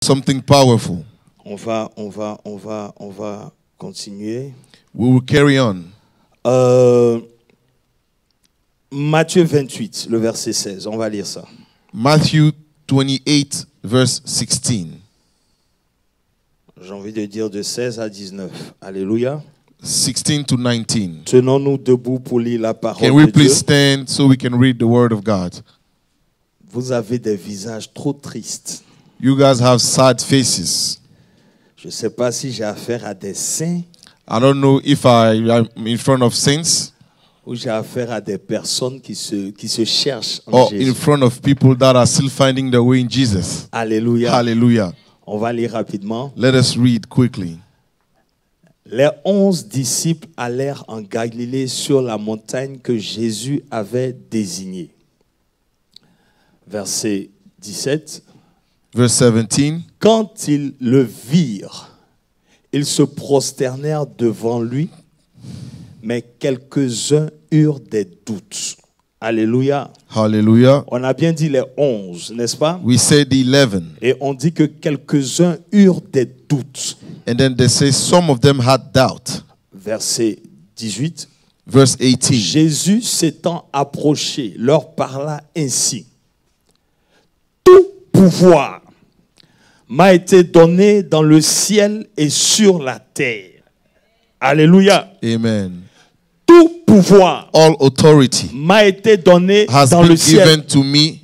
something powerful. On va continuer. We will carry on. Matthieu 28, le verset 16. On va lire ça. Matthew 28, verse 16. J'ai envie de dire de 16 à 19. Alléluia. 16 to 19. Tenons-nous debout pour lire la parole Can we de Dieu. please stand so we can read the word of God? Vous avez des visages trop tristes. You guys have sad faces. Je ne sais pas si j'ai affaire à des saints I don't know if I'm in front of saints ou j'ai affaire à des personnes qui se cherchent en or Jésus. in front of people that are still finding their way in Jesus. Alléluia. Hallelujah. On va lire rapidement. Let us read quickly. Les 11 disciples allèrent en Galilée sur la montagne que Jésus avait désignée. Verset 17. Verse 17. Quand ils le virent, ils se prosternèrent devant lui, mais quelques-uns eurent des doutes. Alléluia. Hallelujah. On a bien dit les 11, n'est-ce pas? We said 11. Et on dit que quelques-uns eurent des doutes. And then they say some of them had doubt. Verset 18. Verse 18. Jésus s'étant approché, leur parla ainsi. Tout pouvoir m'a été donné dans le ciel et sur la terre. Alléluia. Amen. Tout pouvoir All authority m'a été donné has dans been le ciel given to me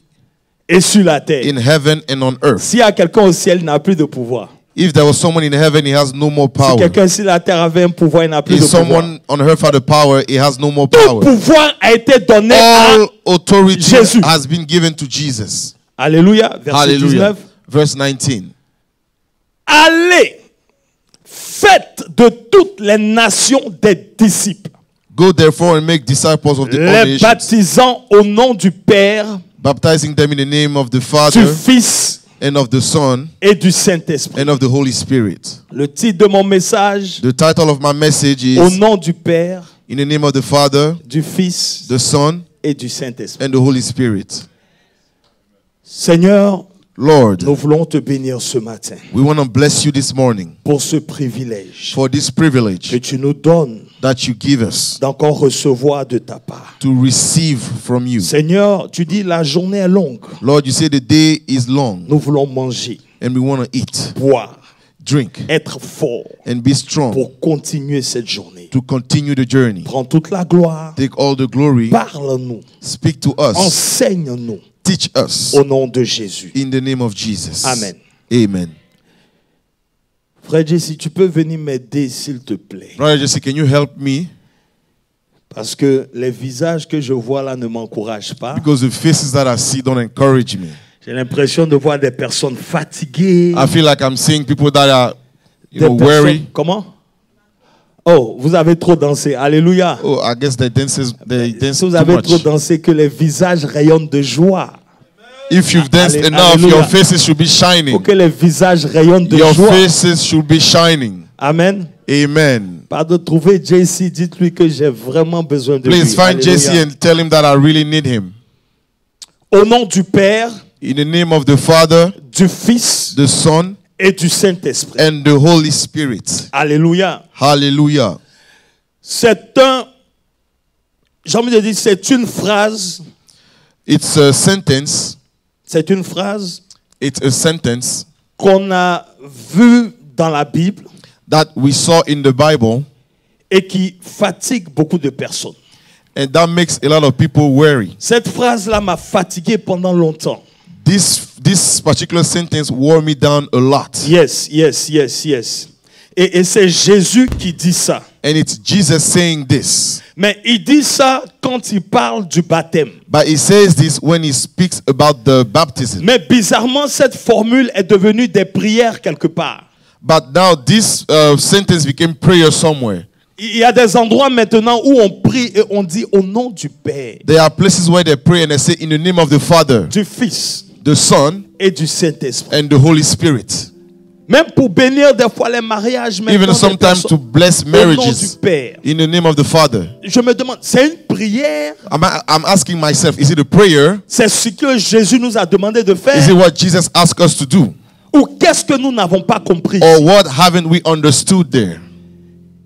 et sur la terre. in heaven and on earth. S'il y a quelqu'un au ciel, il n'a plus de pouvoir. If there was someone in heaven, he has no more Si power. quelqu'un sur la terre avait un pouvoir, il n'a plus If de pouvoir. someone on earth had the power, he has no more Tout power. pouvoir a été donné à... All authority Jésus. has been given to Jesus. Alléluia. Verset Hallelujah. 19. Verse 19. Allez, faites de toutes les nations des disciples, Go therefore and make disciples of the all les nations, baptisant au nom du Père, baptizing them in the name of the du Father Fils and of the Son et du Saint-Esprit. and of the Holy Spirit. Le titre de mon message, The title of my message au is nom du Père, In the name of the Father, du Fils the Son, et du Saint-Esprit. and the Holy Spirit. Seigneur, Lord, nous voulons te bénir ce matin we want to bless you this morning pour ce privilège for this que privilege tu nous donnes that you give us d'encore recevoir de ta part. to receive from you. Seigneur, tu dis la journée est longue. Lord, you say the day is long Nous voulons manger, and we want to eat, boire, drink, être fort and be strong pour continuer cette journée. to continue the journey. Prends toute la gloire. Take all the glory. Parle-nous. Speak to us. Enseigne-nous Teach us au nom de Jésus. in the name of Jesus. Amen. Amen. Frère Jesse, tu peux venir m'aider s'il te plaît. Brother Jesse, can you help me? Parce que les visages que je vois là ne m'encouragent pas. Because the faces that I see don't encourage me. J'ai l'impression de voir des personnes fatiguées. I feel like I'm seeing people that are, Des weary. personnes... Comment? Oh, vous avez trop dansé. Alléluia. Oh, I guess they dance Si too vous avez trop much. dansé, que les visages rayonnent de joie. If you've danced enough, Hallelujah. your faces should be Pour shining. que les visages rayonnent de Your joie. faces should be shining. Amen. Amen. Pardon, trouvez JC, dites-lui que j'ai vraiment besoin de Please lui. find Jesse Alléluia. and tell him that I really need him. Au nom du Père, In the name of the Father, du Fils the Son, et du Saint-Esprit. and the Holy Spirit. Alléluia. Hallelujah. C'est j'ai envie de dire, c'est une phrase. It's a sentence. C'est une phrase It's a sentence qu'on a vue dans la Bible that we saw in the Bible, et qui fatigue beaucoup de personnes. and that makes a lot of people weary. Cette phrase-là m'a fatigué pendant longtemps. This particular sentence wore me down a lot. Yes. Et c'est Jésus qui dit ça. And it's Jesus saying this. Mais il dit ça quand il parle du baptême. But he says this when he speaks about the baptism. Mais bizarrement, cette formule est devenue des prières quelque part. But now this sentence became prayer somewhere. Il y a des endroits maintenant où on prie et on dit au nom du Père, There are places where they pray and they say in the name of the Father, du Fils the Son, et du Saint-Esprit. and the Holy Spirit. Même pour bénir des fois les mariages, maintenant, Even des sometimes personnes, to bless au nom du marriages Père. in the name of the Father. Je me demande, c'est une prière? I'm asking myself, is it a prayer? C'est ce que Jésus nous a demandé de Is it faire? what Jesus asked us to do? Ou qu'est-ce que nous n'avons pas compris? Or what haven't we understood there?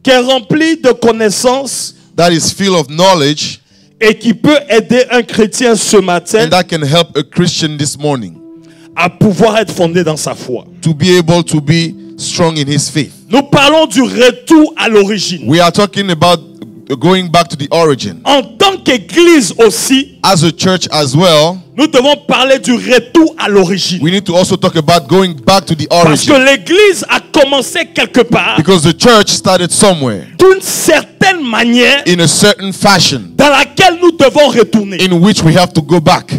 Qui est rempli de connaissances That is full of knowledge et qui peut aider un chrétien ce matin and that can help a Christian this morning à pouvoir être fondé dans sa foi. to be able to be strong in his faith. Nous parlons du retour à l'origine. We are talking about going back to the origin. En tant qu'église aussi, As a church as well, nous devons parler du retour à l'origine. we need to also talk about going back to the Parce que origin. l'église a commencé quelque part Because the church started somewhere d'une certaine manière in a certain fashion dans laquelle nous devons retourner. in which we have to go back.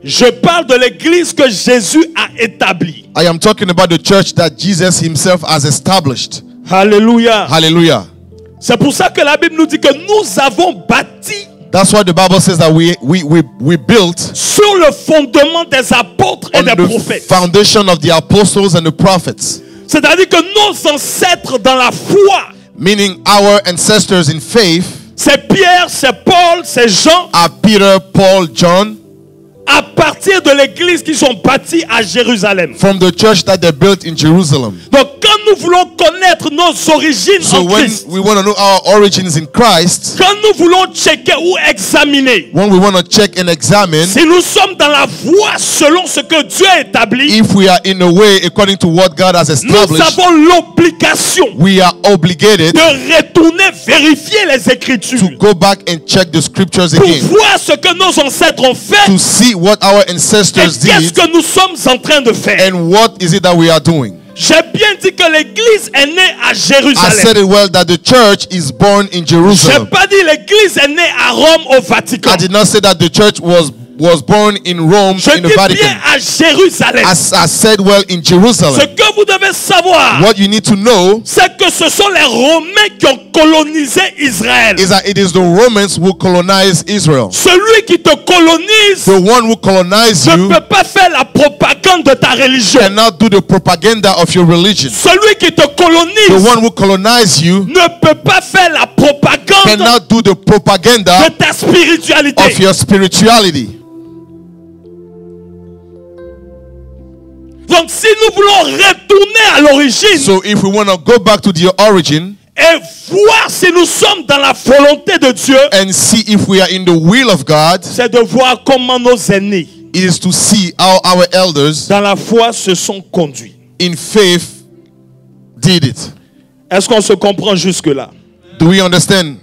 Je parle de l'église que Jésus a établie. I am talking about the church that Jesus himself has established. Alléluia. Hallelujah. C'est pour ça que la Bible nous dit que nous avons bâti That's why the Bible says that we built sur le fondement des apôtres et on des the prophètes. foundation of the apostles and the prophets. C'est-à-dire que nos ancêtres dans la foi, Meaning our ancestors in faith c'est Pierre, c'est Paul, c'est Jean, are Peter, Paul, John, à partir de l'église qui sont bâtis à Jérusalem. from the church that they built in Jerusalem. Donc quand nous voulons connaître nos origines So en when Christ, we want to know our origins in Christ, quand nous voulons checker ou examiner when we want to check and examine si nous sommes dans la voie selon ce que Dieu a établi, if we are in a way according to what God has nous established, avons l'obligation we are obligated de retourner vérifier les Écritures to go back and check the scriptures pour again, voir ce que nos ancêtres ont fait to see what our et ancestors qu'est-ce did que nous sommes en train de faire. and what is it that we are doing. J'ai bien dit que l'église est née à I said Jérusalem. it well that the church is born in J'ai Jerusalem. pas dit l'église est née à Rome au Vatican. I did not say that the church was born in Rome, Je in the dis Vatican. bien à Jérusalem. I said well in Ce Jerusalem. que vous devez savoir, What you need to know c'est que ce sont les Romains qui ont colonisé Israël. is that it is the Romans who colonized Israel. Celui qui te colonise The one who colonized ne you peut pas faire la propagande de ta religion. cannot do the propaganda of your religion. Celui qui te The colonise one who colonized you ne peut pas faire la propagande cannot do the propaganda de ta spiritualité. of your spirituality. Donc si nous voulons retourner à l'origine So if we want to go back to the origin et voir si nous sommes dans la volonté de Dieu, and see if we are in the will of God, c'est de voir comment nos aînés it is to see how our elders dans la foi se sont conduits. in faith did it. Est-ce qu'on se comprend jusque-là? Do we understand?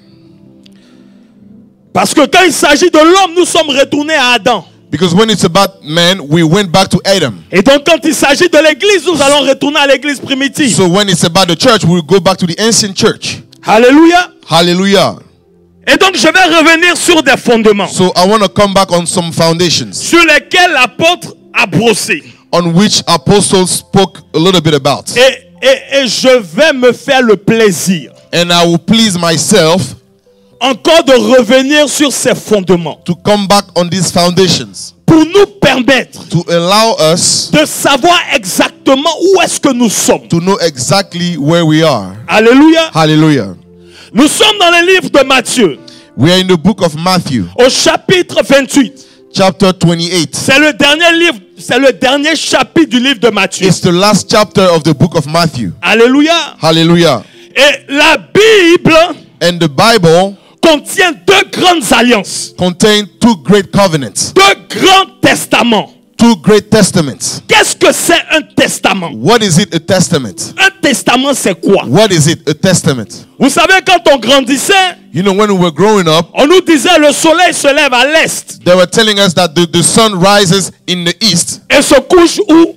Parce que quand il s'agit de l'homme, nous sommes retournés à Adam. Because when it's about man, we went back to Adam. Et donc quand il s'agit de l'église, nous allons retourner à l'église primitive. So when it's about the church, we'll go back to the ancient church. Alléluia. Hallelujah. Et donc je vais revenir sur des fondements So I want to come back on some foundations sur lesquels l'apôtre a brossé. on which apostles spoke a little bit about. Et je vais me faire le plaisir And I will please myself encore de revenir sur ces fondements to come back on these foundations pour nous permettre to allow us de savoir exactement où est-ce que nous sommes. to know exactly where we are. Alléluia. Hallelujah. Nous sommes dans le livre de Matthieu, We are in the book of Matthew, au chapitre 28. chapter 28. C'est le dernier livre, c'est le dernier chapitre du livre de Matthieu. It's the last chapter of the book of Matthew. Alléluia. Hallelujah. Et la Bible And the Bible contient deux grandes alliances, contains two great covenants, deux grands testaments. two great testaments. Qu'est-ce que c'est un testament? What is it, a testament? Un testament, c'est quoi? What is it, a testament? Vous savez, quand on grandissait, You know, when we were growing up, on nous disait le soleil se lève à l'est they were telling us that the sun rises in the east et se couche où?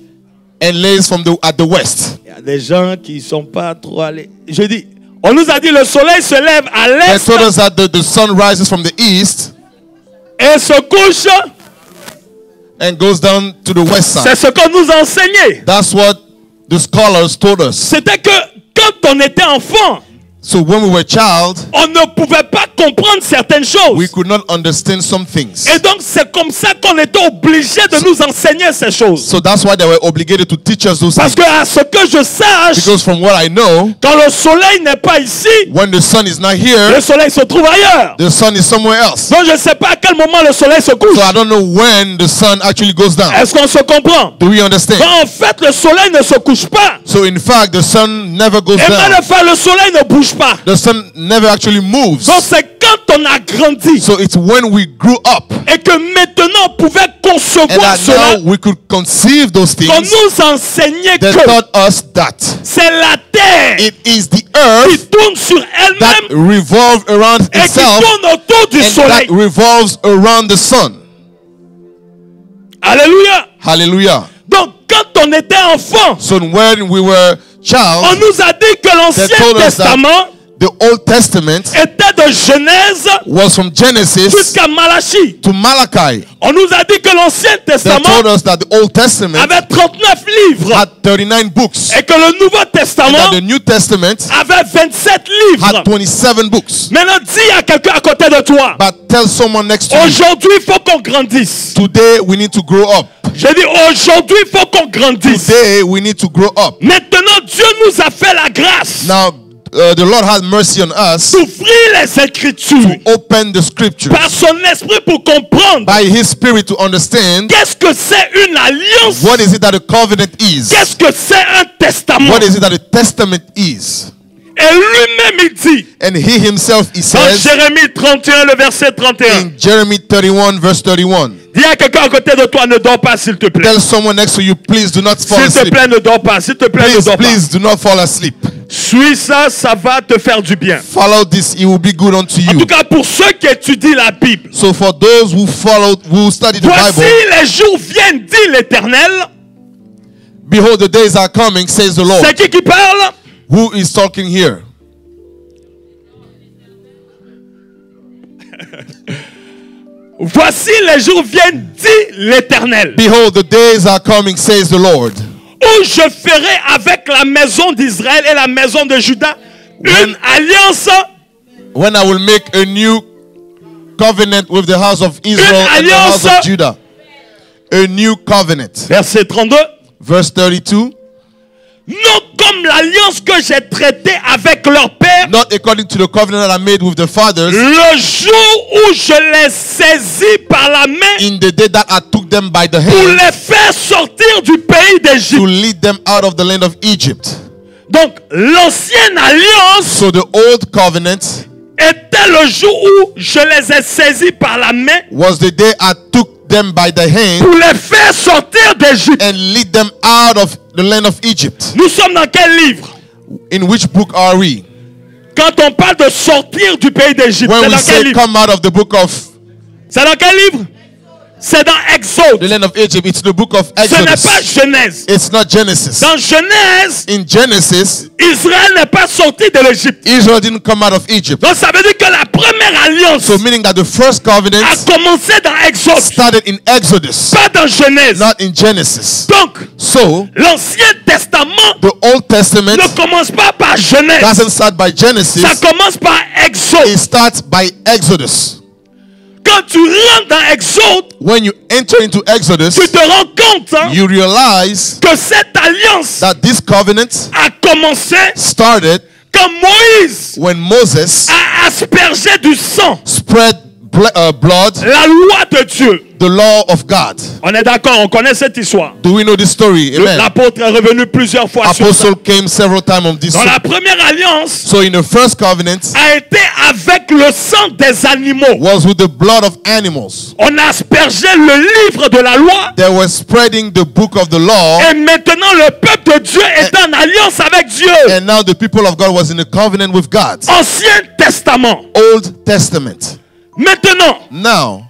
and lays at the west. Il y a des gens qui sont pas trop allés. Je dis, on nous a dit le soleil se lève à They l'est told us that the sun rises from the east et se couche. and goes down to the west C'est side. ce qu'on nous a enseigné. That's what the scholars told us. C'était que quand on était enfant, So when we were child, on ne pouvait pas comprendre certaines choses. we could not understand some things. Et donc c'est comme ça qu'on était obligé de nous enseigner ces choses. So that's why they were obligated to teach us those Parce things. que à ce que je sache, Because from what I know, quand le soleil n'est pas ici, when the sun is not le here, soleil se trouve ailleurs. the sun is somewhere else. Donc je ne sais pas à quel moment le soleil se couche. So I don't know when the sun actually goes down. Est-ce qu'on se comprend? Do we understand? Ben, en fait, le soleil ne se couche pas. So in fact, the sun never goes Et même down. de faire, le soleil ne bouge pas. The sun never actually moves. Donc c'est quand on a grandi So it's when we grew up et que maintenant on pouvait and concevoir that cela, now we could conceive those qu'on things. nous enseignait They que taught us that c'est la terre it is the qui earth tourne sur that elle-même revolves around et qui itself tourne autour du and soleil. that revolves around the sun. Alléluia. Hallelujah. Donc quand on était enfant, So when we were on child, nous a dit que they l'Ancien told us that Testament the Old Testament était de Genèse was from Genesis jusqu'à Malachie. to Malachi. On nous a dit que l'Ancien They Testament told us that the Old Testament avait 39 livres had 39 books et que le Nouveau and Testament that the New Testament avait 27 livres. had 27 books. Maintenant, dis à quelqu'un à côté de toi, But tell someone next to you, aujourd'hui, il faut qu'on grandisse. today we need to grow up. Je dis, aujourd'hui, il faut qu'on grandisse. Today we need to grow up. Maintenant, Dieu nous a fait la grâce Now, the Lord had mercy on us d'ouvrir les Écritures to open the scriptures par son esprit pour comprendre by His Spirit to understand qu'est-ce que c'est une alliance, what is it that a covenant is, qu'est-ce que c'est un testament. what is it that a testament is. Et lui-même, il dit, And He Himself, He dans says Jérémie 31, le verset 31, in Jeremiah 31 verse 31, dis à quelqu'un à côté de toi, ne dors pas, s'il te plaît. tell someone next to you, please do not fall S'il te asleep. plaît, ne dors pas. S'il te plaît, ne Please, dors pas. please do not fall asleep. Suis ça, ça va te faire du bien. Follow this, it will be good unto En you. tout cas, pour ceux qui étudient la Bible, So for those who follow, who study the voici Bible, les jours viennent, dit l'Éternel. behold, the days are coming, says the Lord. C'est qui parle? Who is talking here? Voici les jours viennent, dit l'Éternel, Behold, the days are coming, says the Lord, où je ferai avec la maison d'Israël et la maison de Juda une alliance, when I will make a new covenant with the house of Israel and the house of Judah. A new covenant. verset 32. Verse 32. Non comme l'alliance que j'ai traitée avec leur père, Not according to the covenant that I made with the fathers le jour où je les saisis par la main in the day that I took them by the pour hand les faire sortir du pays to d'Égypte. lead them out of the land of Egypt. Donc, l'ancienne alliance So the old covenant était le jour où je les ai saisis par la main was the day I took them by the hand pour les faire sortir d'Égypte. and lead them out of the land of Egypt. Nous sommes dans quel livre? In which book are we? Quand on parle de sortir du pays d'Égypte, When c'est we dans quel say livre? come out of the book of C'est dans quel livre? C'est dans Exode. the land of Egypt, it's the book of Ce n'est pas Exodus. Genèse. It's not Genesis. Dans Genèse, In Genesis, Israël n'est pas sorti de l'Égypte. Israel didn't come out of Egypt. Donc ça veut dire que la première alliance So meaning that the first covenant a commencé dans Exode, started in Exodus, pas dans Genèse. not in Genesis. Donc, So l'Ancien Testament the Old Testament ne commence pas par Genèse. doesn't start by Genesis. Ça commence par Exode. It starts by Exodus. Quand tu rentres dans Exode, When you enter into Exodus, tu te rends compte hein, you realize que cette alliance that this covenant a commencé started quand Moïse when Moses a aspergé du sang spread blood, la loi de Dieu. the law of God. On est d'accord, on connaît cette histoire. Do we know this story? Amen. L'apôtre est revenu plusieurs fois sur ça. Apostle came several times on this. Dans la première alliance, So in the first covenant a été avec le sang des animaux. was with the blood of animals. On a aspergé le livre de la loi. They were spreading the book of the law, Et maintenant, le peuple de Dieu est en alliance avec Dieu. and now the people of God was in a covenant with God. Ancien Testament. Old Testament. Maintenant, Now,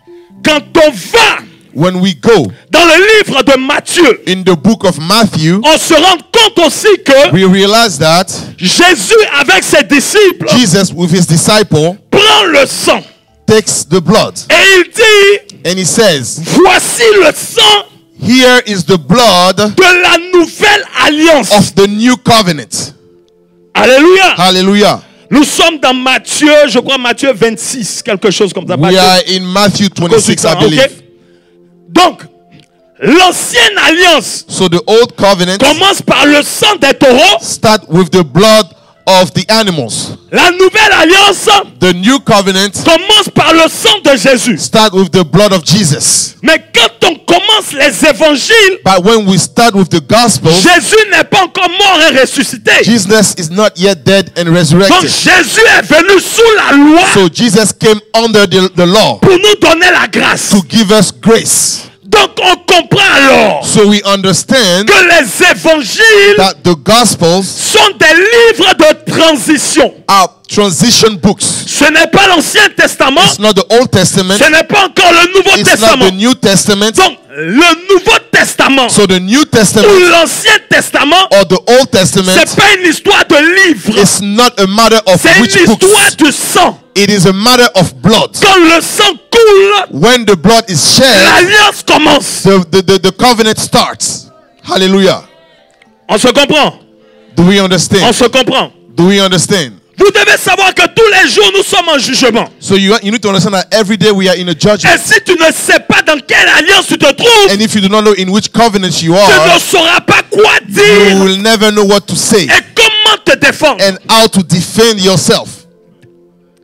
quand on va when we go dans le livre de Matthieu, in the book of Matthew, on se rend compte aussi que we realize that Jésus, avec ses disciples, Jesus with his disciple prend le sang. takes the blood, Et il dit, and he says, voici le sang here is the blood de la nouvelle alliance. of the new covenant. Alléluia. Hallelujah. Nous sommes dans Matthieu, je crois Matthieu 26, quelque chose comme ça. We are in Matthew 26, I believe. Okay? Donc, l'ancienne alliance So the old covenant commence par le sang des taureaux. start with the blood of the animals. La nouvelle alliance The new covenant commence par le sang de Jésus. start with the blood of Jesus. Mais quand on commence les évangiles, But when we start with the gospel, Jésus n'est pas encore mort et ressuscité. Jesus is not yet dead and Donc resurrected. Jésus est venu sous la loi So Jesus came under the law pour nous donner la grâce. to give us grace. Donc on comprend alors So we understand que les évangiles that the gospels sont des livres de transition. are transition books. Ce n'est pas l'Ancien Testament, It's not the Old Testament. ce n'est pas encore le Nouveau It's not Testament. the New Testament. Donc le Nouveau Testament So the New Testament ou l'Ancien Testament, or the Old Testament c'est pas une histoire de livre, is not a matter of c'est une which histoire books. du sang. It is a matter of blood. Quand le sang coule, When the blood is shed, l'alliance commence. the covenant starts. Hallelujah. On se comprend? Do we On understand? se comprend. Do we understand? Vous devez savoir que tous les jours nous sommes en jugement. So you need to understand that every day we are in a Et judgment. si tu ne sais pas dans quelle alliance tu te trouves, And if you do not know in which covenant you tu ne are, sauras pas quoi you dire will never know what to say et comment te défendre. and how to defend yourself.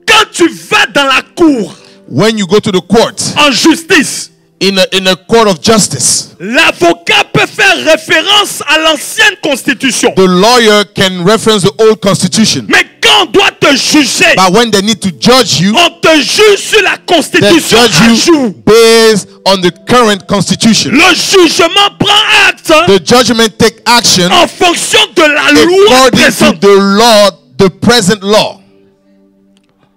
Quand tu vas dans la cour When you go to the court, en justice, in a court of justice, l'avocat peut faire référence à l'ancienne constitution. the lawyer can reference the old constitution. Mais quand on doit te juger, But when they need to judge you, on te juge sur la they constitution à judge jour. you based on the current constitution. Le jugement prend acte The judgment take action en fonction de la loi according to présente. the law, the present law.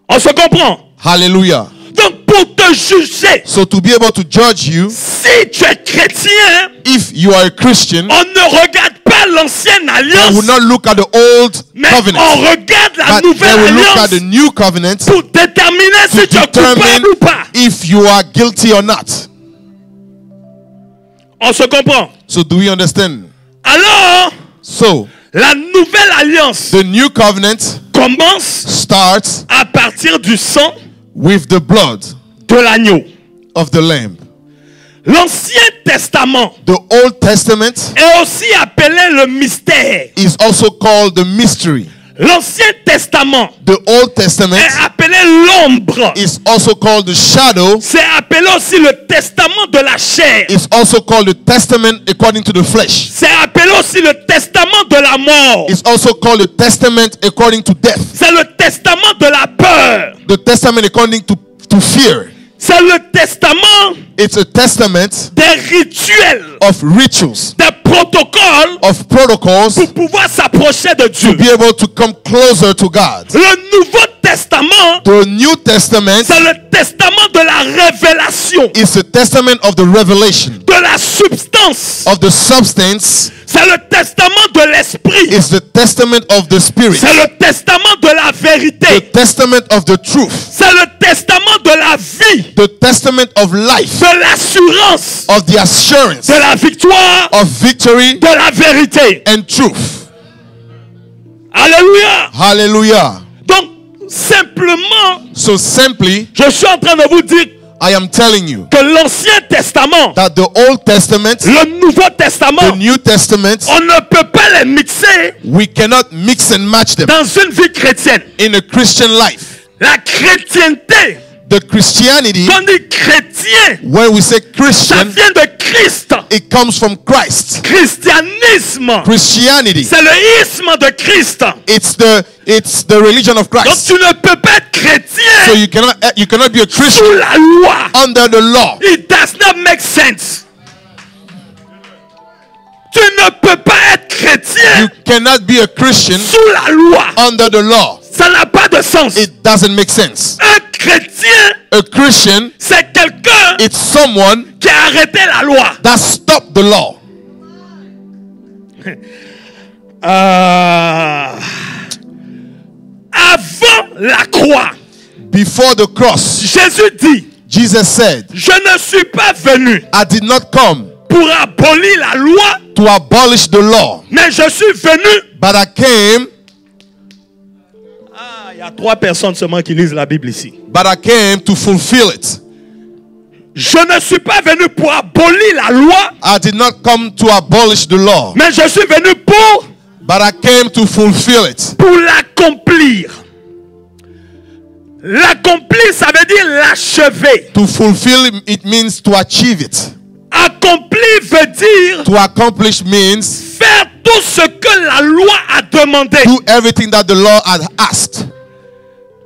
On se comprend? Hallelujah. Donc pour te juger, So to be able to judge you, si tu es chrétien, if you are a Christian, on ne regarde pas l'ancienne they alliance, will not look at the old mais on covenant, regarde la but they nouvelle will look alliance at the new covenant pour déterminer to si tu es coupable determine ou pas. if you are guilty or not. On se comprend? So do we understand? Alors, So la nouvelle alliance the new covenant commence starts à partir du sang with the blood de l'agneau. of the Lamb. L'Ancien Testament The Old Testament est aussi appelé le mystère. is also called the mystery. L'Ancien Testament The Old Testament est appelé l'ombre. is also called the shadow. C'est appelé aussi le testament de la chair. It's also called the testament according to the flesh. C'est appelé aussi le testament de la mort. It's also called the testament according to death. C'est le testament de la peur. The testament according to fear. C'est le testament It's a testament des rituels, of rituals, des protocoles of protocols pour pouvoir s'approcher de to Dieu. be able to come closer to God. Le Nouveau Testament, The New Testament c'est le testament de la révélation, is a testament of the revelation, de la substance. of the substance. C'est le testament de l'esprit. It's the testament of the spirit, C'est le testament de la the vérité. testament of the truth, C'est le testament de la vie, the testament of life, de l'assurance, of the assurance de la victoire, of victory de la vérité. and truth. Alléluia. Hallelujah. Donc, simplement, So simply, je suis en train de vous dire I am telling you que l'Ancien Testament, that the Old Testament, le Nouveau the Testament, New Testament, on ne peut pas les mixer we cannot mix and match them dans une vie chrétienne. in a Christian life. La chrétienté, The Christianity, quand on dit chrétien, when we say ça Christian, vient de Christ. it comes from Christ. Christianisme, Christianity, c'est le isme de Christ. it's the religion of Donc Christ. tu ne peux pas être So chrétien you cannot be a Christian sous la loi. under the law. It does not make sense. Tu ne peux pas être chrétien You cannot be a Christian sous la loi. under the law. Ça n'a pas de sens. It doesn't make sense. Un chrétien, A Christian, c'est quelqu'un it's someone qui a arrêté la loi. that stopped the law. Avant la croix, Before the cross, Jésus dit, Jesus said, je ne suis pas venu I did not come pour abolir la loi, to abolish the law, mais je suis venu but I came Il y a 3 personnes seulement qui lisent la Bible ici. But I came to fulfill it. Je ne suis pas venu pour abolir la loi. I did not come to abolish the law. Mais je suis venu pour... But I came to fulfill it. Pour l'accomplir. L'accomplir, ça veut dire l'achever. To fulfill it means to achieve it. Accomplir veut dire... To accomplish means... Faire tout ce que la loi a demandé. Do everything that the law had asked.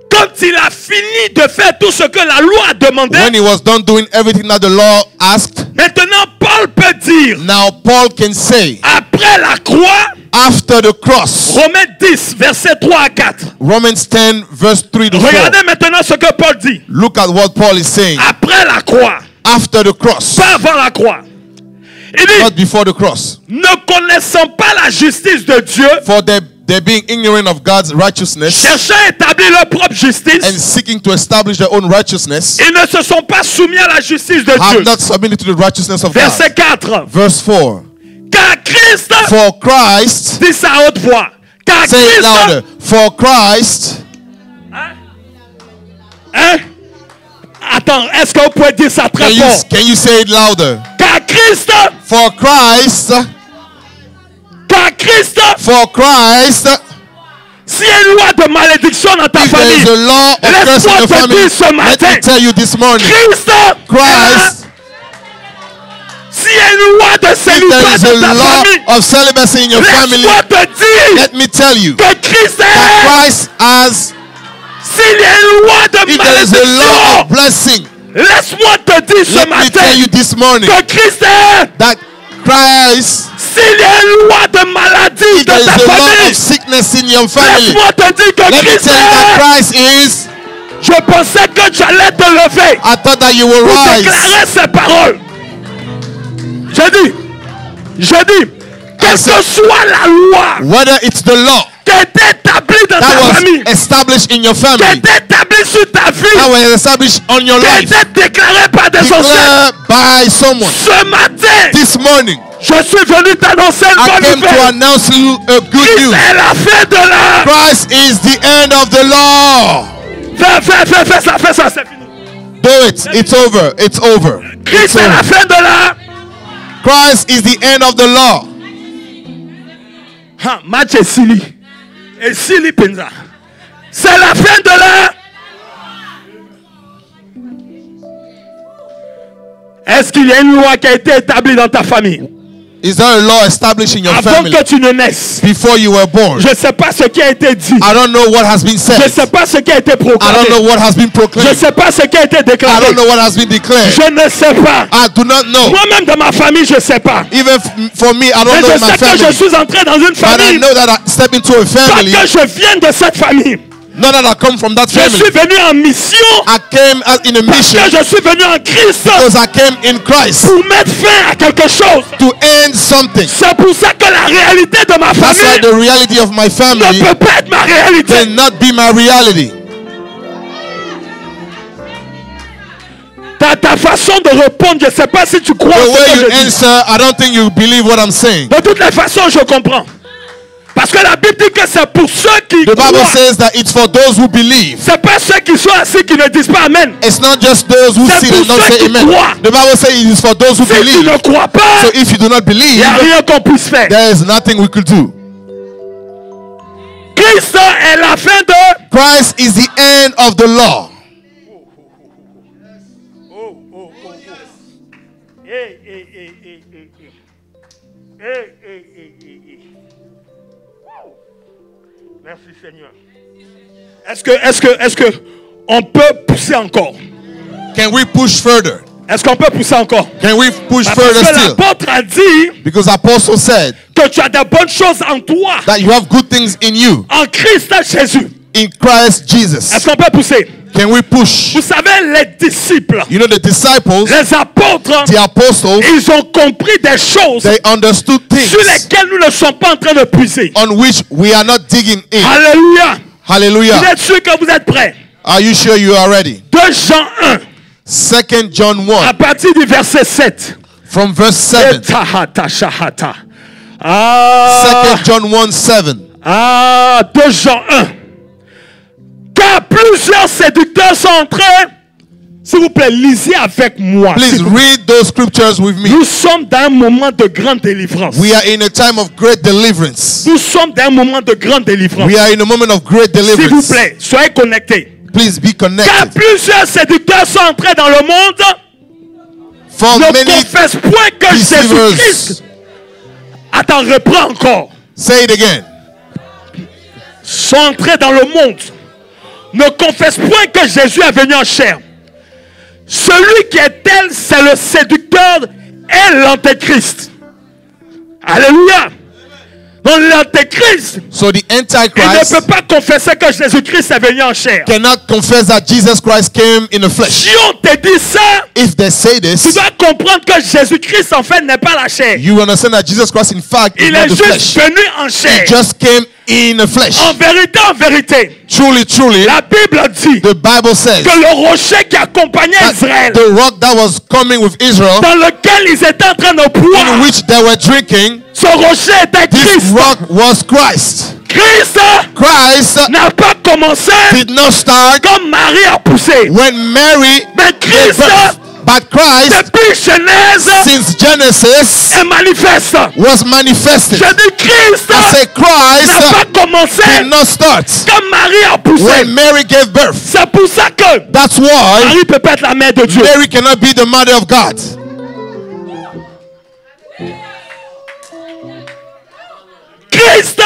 Quand il a fini de faire tout ce que la loi a demandé, when he was done doing everything that the law asked, maintenant Paul peut dire, now Paul can say, après la croix, after the cross, Romains 10, versets 3 à 4. Romans 10, verse 3 to 4. Regardez maintenant ce que Paul dit. Look at what Paul is saying. Après la croix, after the cross, pas avant la croix. Il dit, not before the cross. Ne connaissant pas la justice de Dieu, for they being ignorant of God's righteousness, cherchant à établir leur propre justice, and seeking to establish their own righteousness, ils ne se sont pas soumis à la justice de have Dieu. not submitted to the righteousness of Verset God. 4. Verse 4. Car Christ, for Christ, dis ça à haute voix. Car say Christ, it louder. For Christ, hein? Attends, est-ce que vous pouvez dire ça très fort? Can you say it louder? Car Christ, for Christ, car Christ, for Christ, s'il y a une loi de malédiction dans ta famille, there is a law of curse in your family. Let me tell you this morning, Christ, s'il y a une loi de célibat dans ta famille, of celibacy in your family, let me tell you que Christ has. S'il y a une loi de malédiction, blessing, laisse-moi te dire ce matin que Christ that Christ, s'il y a une loi de maladie dans ta famille, sickness in your family, laisse-moi te dire que Christ is. Je pensais que tu allais te lever. I thought that you will rise. Déclarer ces paroles. Je dis, quelle que soit la loi, whether it's the law qui est établie dans ta famille, established in your family, qui est établie sur ta vie, that was established on your life, qui est déclarée par des ancêtres, by someone. Ce matin, this morning, je suis venu t'annoncer une bonne nouvelle. to announce you a good news. Christ est la fin de l'heure. Christ is the end of the law. Fais ça, c'est fini. Do it. It's over. It's over. Christ est la fin de l'heure. Christ is the end of the law. Match et Sili. Et Sili Penza. C'est la fin de l'heure. Est-ce qu'il y a une loi qui a été établie dans ta famille? Is there a law established in your family? Avant que tu ne naisses. Before you were born. Je ne sais pas ce qui a été dit. I don't know what has been said. Je ne sais pas ce qui a été proclamé. I don't know what has been proclaimed. Je ne sais pas ce qui a été déclaré. I don't know what has been declared. Je ne sais pas. I do not know. Moi-même dans ma famille, je ne sais pas. Even for me, I don't know in my family. Mais je sais que je suis entré dans une famille. But I know that I step into a family. Parce que je viens de cette famille. Not that I come from that family. Je suis venu en mission. I came in a mission. Parce que je suis venu en Christ. Because I came in Christ. Pour mettre fin à quelque chose. To end something. C'est pour ça que la réalité de ma famille. That's why the reality of my family ne peut pas être ma réalité. Cannot be my reality. Ta façon de répondre, je ne sais pas si tu crois. The way you answer, I don't think you believe what I'm saying. De toutes les façons, je comprends. Parce que la Bible dit que c'est pour ceux qui croient. The Bible says that it's for those who believe. C'est pas ceux qui sont assis qui ne disent pas amen. It's not just those who sit and don't say amen. The Bible says it is for those who believe. Si tu ne crois pas, so if you do not believe, il n'y a rien qu'on puisse faire. There is nothing we could do. Christ est la fin de. Christ is the end of the law. Merci Seigneur. Est-ce que on peut pousser encore? Can we push further? Est-ce qu'on peut pousser encore? Can we push further still? L'apôtre a dit because apostle said que tu as de bonnes choses en toi. That you have good things in you. En Christ Jésus. In Christ Jesus. Est-ce qu'on peut pousser? Can we push? Vous savez, les disciples, you know, the disciples, les apôtres, the apostles, ils ont compris des choses they understood things sur lesquelles nous ne sommes pas en train de puiser. On which we are not digging in. Hallelujah. Hallelujah. Vous êtes sûr que vous êtes prêts? Are you sure you are ready? 2 Jean 1. 2 John 1. À partir du verset 7. From verse 7. 2 John 1, 7. 2 Jean 1. Car plusieurs séducteurs sont entrés. S'il vous plaît, lisez avec moi. Please read those scriptures with me. Nous sommes dans un moment de grande délivrance. We are in a time of great deliverance. Nous sommes dans un moment de grande délivrance. We are in a moment of great S'il vous deliverance. plaît, soyez connectés. Please be Car connected. plusieurs séducteurs sont entrés dans le monde. For Ne many confesse point que deceivers. Jésus-Christ. Attends, reprends encore. Say it again. Sont entrés dans le monde. Ne confesse point que Jésus est venu en chair. Celui qui est tel, c'est le séducteur et l'antéchrist. Alléluia. Donc l'antéchrist, So the il ne Antichrist peut pas confesser que Jésus-Christ est venu en chair. cannot confess that Jesus Christ came in the flesh. Si on te dit ça, If they say tu this, dois comprendre que Jésus-Christ en fait n'est pas la chair. you understand that Jesus Christ in fact is Il not est the juste flesh. venu en chair. He just came in the flesh. En vérité, Truly, truly, la Bible dit the Bible says que le rocher qui accompagnait that Israël, the rock that was coming with Israel, dans lequel ils étaient en train de in boire, which they were drinking, ce rocher était this Christ. rock was Christ. Christ Christ n'a pas commencé did not start comme Marie a poussé. when Mary Mais gave Christ, birth, but Christ, depuis Genèse, since Genesis, est manifeste. was manifested. Je dis Christ I say n'a Christ pas commencé did not start comme Marie a poussé. when Mary gave birth. C'est pour ça que That's why Marie peut pas être la mère de Dieu. Mary cannot be the mother of God. Christ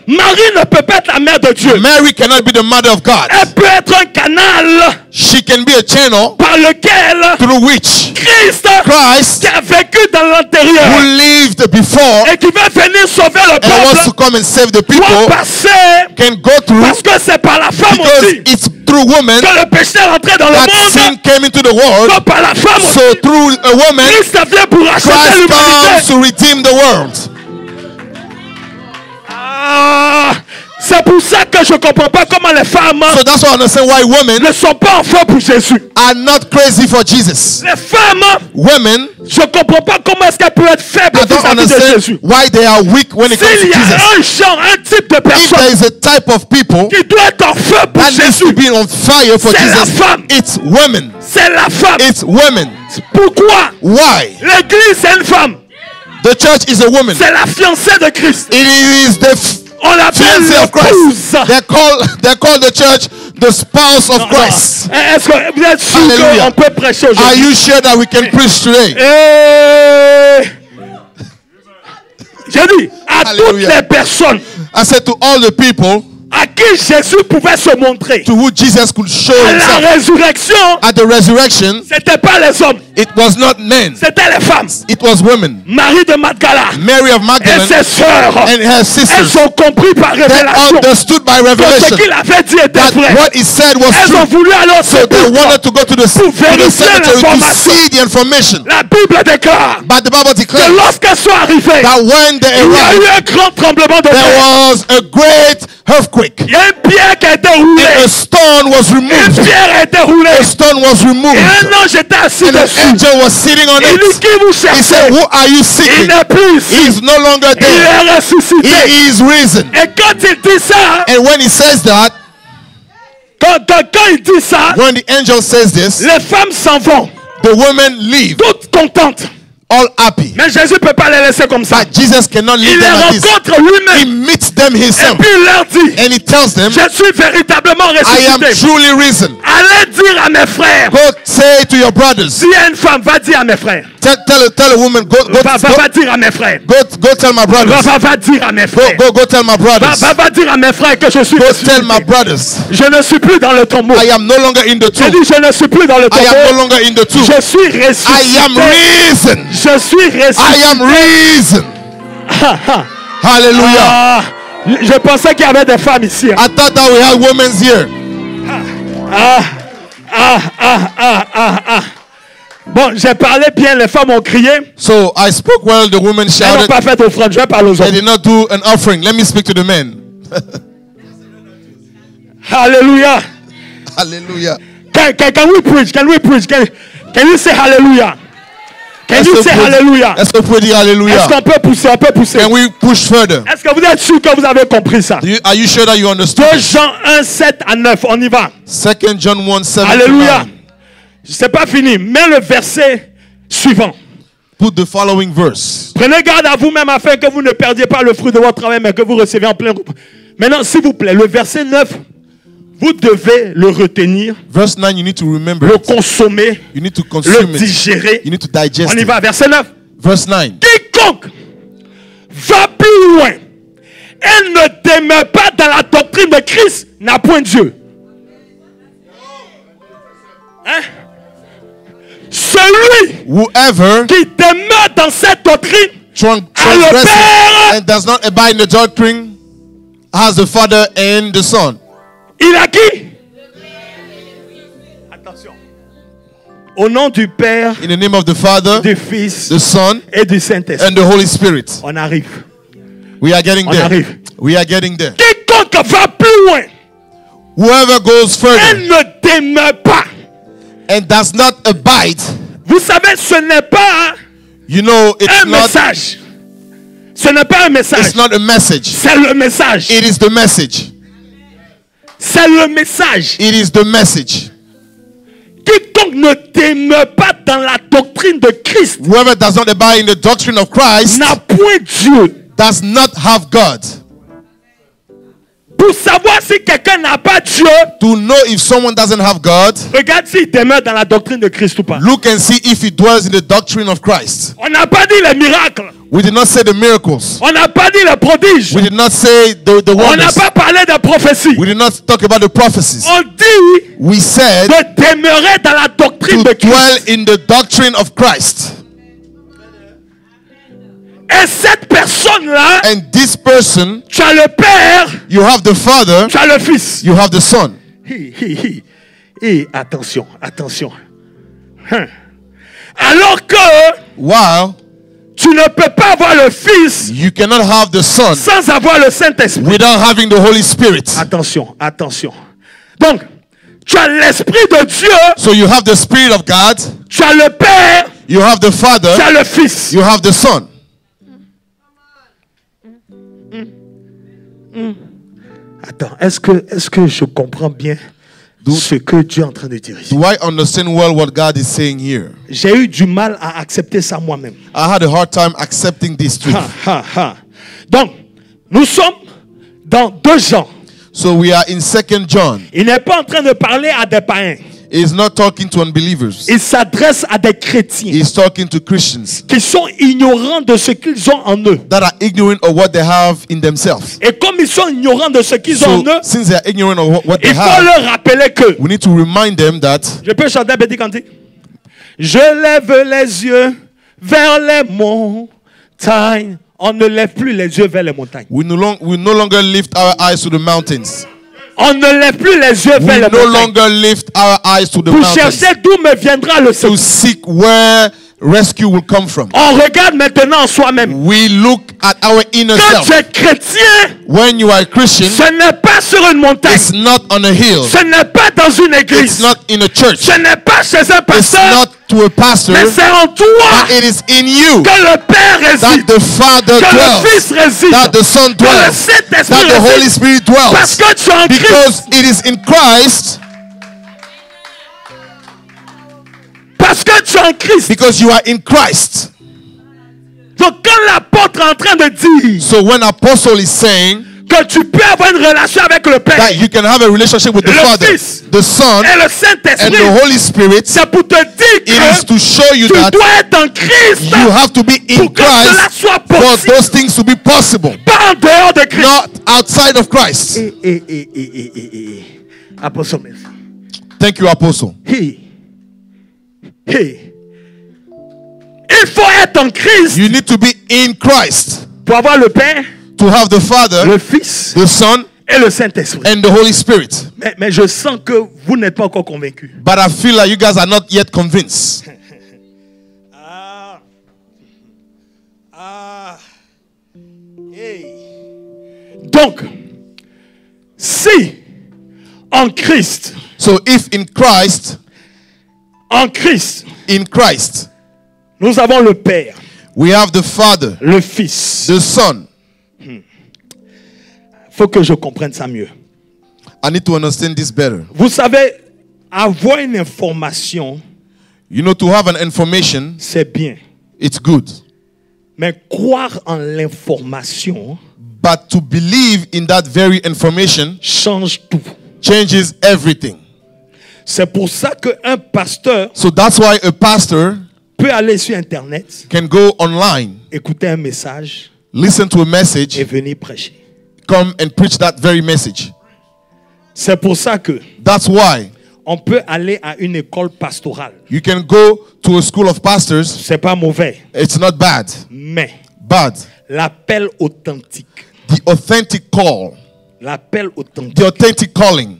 Marie ne peut pas être la mère de Dieu. Mary cannot be the mother of God. Elle peut être un canal She can be a channel par lequel through which Christ, Christ, qui a vécu dans l'intérieur who lived before et qui va venir sauver le and wants to peuple, come and save the doit people, passer, can go through parce que c'est par la femme because aussi it's through woman que le péché est entré dans le that monde. sin came into the world. Que par la femme So aussi, through a woman, Christ vient pour racheter Christ comes l'humanité. to redeem the world. C'est pour ça que je ne comprends pas comment les femmes So that's why I understand why women ne sont pas en feu pour Jésus. are not crazy for Jesus. Les femmes, Women, je ne comprends pas comment est-ce qu'elles peuvent être faibles I don't vis-à-vis de understand Jésus. why they are weak when it comes to S'il y Jesus. a un genre, un type de If there personne is a type of people qui doit être en feu pour that needs to Jésus, be on fire for c'est la Jesus, femme. it's women. c'est la femme. It's women. Pourquoi? Why? L'église, c'est une femme. The church is a woman. C'est la fiancée de Christ. It is the On l'appelle fiancée of Christ. l'épouse. They call the church the spouse of Christ. Est-ce que vous êtes sûr Hallelujah. qu'on peut prêcher Are aujourd'hui? you sure that we can preach today? J'ai dit à toutes Hallelujah. les personnes I said to all the people à qui Jésus pouvait se montrer. to who Jesus could show À la himself résurrection, at the resurrection, c'était pas les hommes, it was not men, c'était les femmes. it was women. Marie de Magdala Mary of et Magdalene ses sœurs, and her elles sisters, ont compris par they révélation understood by que ce revelation qu'il avait dit était that vrai. what he said was Elles ont true. voulu aller au So they sépulcre. wanted to go to the cemetery to l'information. see the information. La Bible déclare But the Bible que declares lorsqu'elles sont arrivées, that when they il y a arrived, eu un grand tremblement de there terre. was a great earthquake. Il y a une pierre qui a été And roulée. a stone was Une removed. pierre a été roulée. A stone was Et removed. un ange était assis And an dessus. angel was sitting on Il dit it. qui vous He cherchez? said, who are you Il seeking? n'est plus ici. He is no longer Il there. est ressuscité. He is risen. Et quand il dit ça, And when he says that, quand il dit ça, when the angel says this, les femmes s'en vont, the women leave, toutes contentes. all happy. Mais Jésus ne peut pas les laisser comme ça. But Jesus cannot Il leave les them like this. rencontre He lui-même. meets them Et himself. puis il leur dit, And he tells them, je suis véritablement I am ressuscité. truly risen. Allez dire à mes frères. Go say to your brothers. S'il y a une femme, va dire à mes frères. Tell a woman, go Va dire à mes frères. tell my brothers. Va dire à mes frères. Go tell my brothers. Va dire à mes frères que je suis Go ressuscité. tell my brothers. Je ne suis plus dans le tombeau. I am no longer in the J'ai tomb. dit je ne suis plus dans le I am no tombeau. longer in the tomb. Je suis ressuscité. I am risen. Je suis ressuscité. I am risen. Hallelujah. Ah, je pensais qu'il y avait des femmes ici. I thought that we had women here. Bon, j'ai parlé bien, les femmes ont crié. So I spoke well, the women Elles n'ont shouted. pas fait d'offrande. Je vais parler aux They hommes. did not do an offering. Let me speak to the men. Hallelujah. Hallelujah. Can we preach? Can we preach? Can you say hallelujah? Can you say hallelujah? Est-ce que vous pouvez dire alléluia? Est-ce qu'on peut pousser? On peut pousser. Can we push further? Est-ce que vous êtes sûr que vous avez compris ça? Are you sure that you understand? 2 Jean 1, 7 à 9. On y va. 2 John 1, 7 Alléluia. to 9. C'est pas fini. Mais le verset suivant. Put the following verse. Prenez garde à vous-même afin que vous ne perdiez pas le fruit de votre travail, mais que vous receviez en plein groupe. Maintenant, s'il vous plaît, le verset 9, vous devez le retenir, Verse 9, you need to remember le it. consommer, You need to le consume it. digérer. You need to digest On y it. va, verset 9. Verse 9. Quiconque va plus loin et ne demeure pas dans la doctrine de Christ n'a point Dieu. Hein? Celui Whoever qui demeure dans cette doctrine transgresses and does not abide in the doctrine has the Father and the Son. il a qui? Attention. Au nom du Père, In the name of the Father, du Fils the Son, et du Saint-Esprit. and the Holy Spirit. On arrive. We are getting On there. arrive. We are getting there. Quiconque va plus loin Whoever goes et further ne demeure pas. and does not abide, Vous savez, ce n'est pas you know, un message. Ce n'est pas un message. it's not a message. C'est le message. It is the message. C'est le message. It is the message. Quiconque ne demeure pas dans la doctrine de Christ Whoever does not abide in the doctrine of Christ n'a point Dieu. does not have God. Pour savoir si quelqu'un n'a pas Dieu, To know if someone doesn't have God, regarde s'il demeure dans la doctrine de Christ ou pas. look and see if he dwells in the doctrine of Christ. On n'a pas dit les miracles. We did not say the miracles. On n'a pas dit les prodiges. We did not say the On n'a wonders. pas parlé de prophéties. We did not talk about the prophecies. On dit We said de demeurer dans la doctrine to de dwell Christ. in the doctrine of Christ. Et cette personne-là, And this person, tu as le Père, you have the Father, tu as le Fils. you have the Son. Et attention, attention. Alors que While tu ne peux pas avoir le Fils you cannot have the Son sans avoir le Saint-Esprit. without having the Holy Spirit. Attention, attention. Donc, tu as l'Esprit de Dieu, So you have the Spirit of God, tu as le Père, you have the tu Father, as le Fils. you have the Son. Attends, est-ce que je comprends bien ce que Dieu est en train de dire ici? Do I understand well what God is saying here? J'ai eu du mal à accepter ça moi-même. I had a hard time accepting this truth. Donc, nous sommes dans 2 Jean. So we are in 2 John. Il n'est pas en train de parler à des païens. He's not talking to unbelievers. Il s'adresse à des chrétiens He's talking to Christians qui sont ignorants de ce qu'ils ont en eux. that are ignorant of what they have in themselves. Et comme ils sont ignorants de ce qu'ils ont en So eux, since they are ignorant of what they il faut have, leur rappeler que... we need to remind them that Je peux chanter un petit cantique? Je lève les yeux vers les montagnes. On ne lève plus les yeux vers les montagnes. we no longer lift our eyes to the mountains. On ne lève plus les yeux We vers les no montagnes. longer lift our eyes to the Pour mountains chercher d'où me viendra le to secours. seek where rescue will come from. On regarde maintenant en soi-même. We look at our inner Quand tu self. es chrétien, When you are a Christian, ce n'est pas sur une montagne. it's not on a hill. Ce n'est pas dans une It's église. not in a church. Ce n'est pas chez un It's pasteur. not to a pastor. Mais c'est en toi But it is in you que le Père that réside. the Father Que le dwells, Fils réside. that the Son Que le dwells, Saint-Esprit that the Holy réside. Spirit Parce dwells. que tu es en Christ. Because it is in Christ, Parce que tu es en Christ. because you are in Christ. Donc quand l'apôtre est en train de dire So when Apostle is saying que tu peux avoir une relation avec le Père that you can have a relationship with the Le Father, Fils. the Son, et le and Saint-Esprit, the Holy Spirit, c'est pour te dire it is que to show you tu that dois être en Christ you have to be in pour que cela Christ soit for possible, those things to be possible, pas en dehors de Christ. not outside of Christ. Apostle, merci. Thank you, Apostle. Il faut être en Christ You need to be in Christ pour avoir le Père, to have the Father, le Fils the Son, et le Saint-Esprit. and the Holy Spirit. Mais je sens que vous n'êtes pas encore convaincus. But I feel like you guys are not yet convinced. Donc, si en Christ, So if in Christ, en Christ, Nous avons le Père, We have the Father, le Fils. the Son. Faut que je comprenne ça mieux. I need to understand this better. Vous savez, avoir une information, You know, to have an information, c'est bien. it's good. Mais croire en l'information But to believe in that very information change tout. changes everything. C'est pour ça qu'un pasteur So that's why a pastor peut aller sur Internet, can go online, écouter un message listen to a message, et venir prêcher. come and preach that very message. C'est pour ça que That's why on peut aller à une école pastorale. you can go to a school of pastors. C'est pas mauvais, It's not bad, mais but l'appel authentique, the authentic call, l'appel authentique, the authentic calling,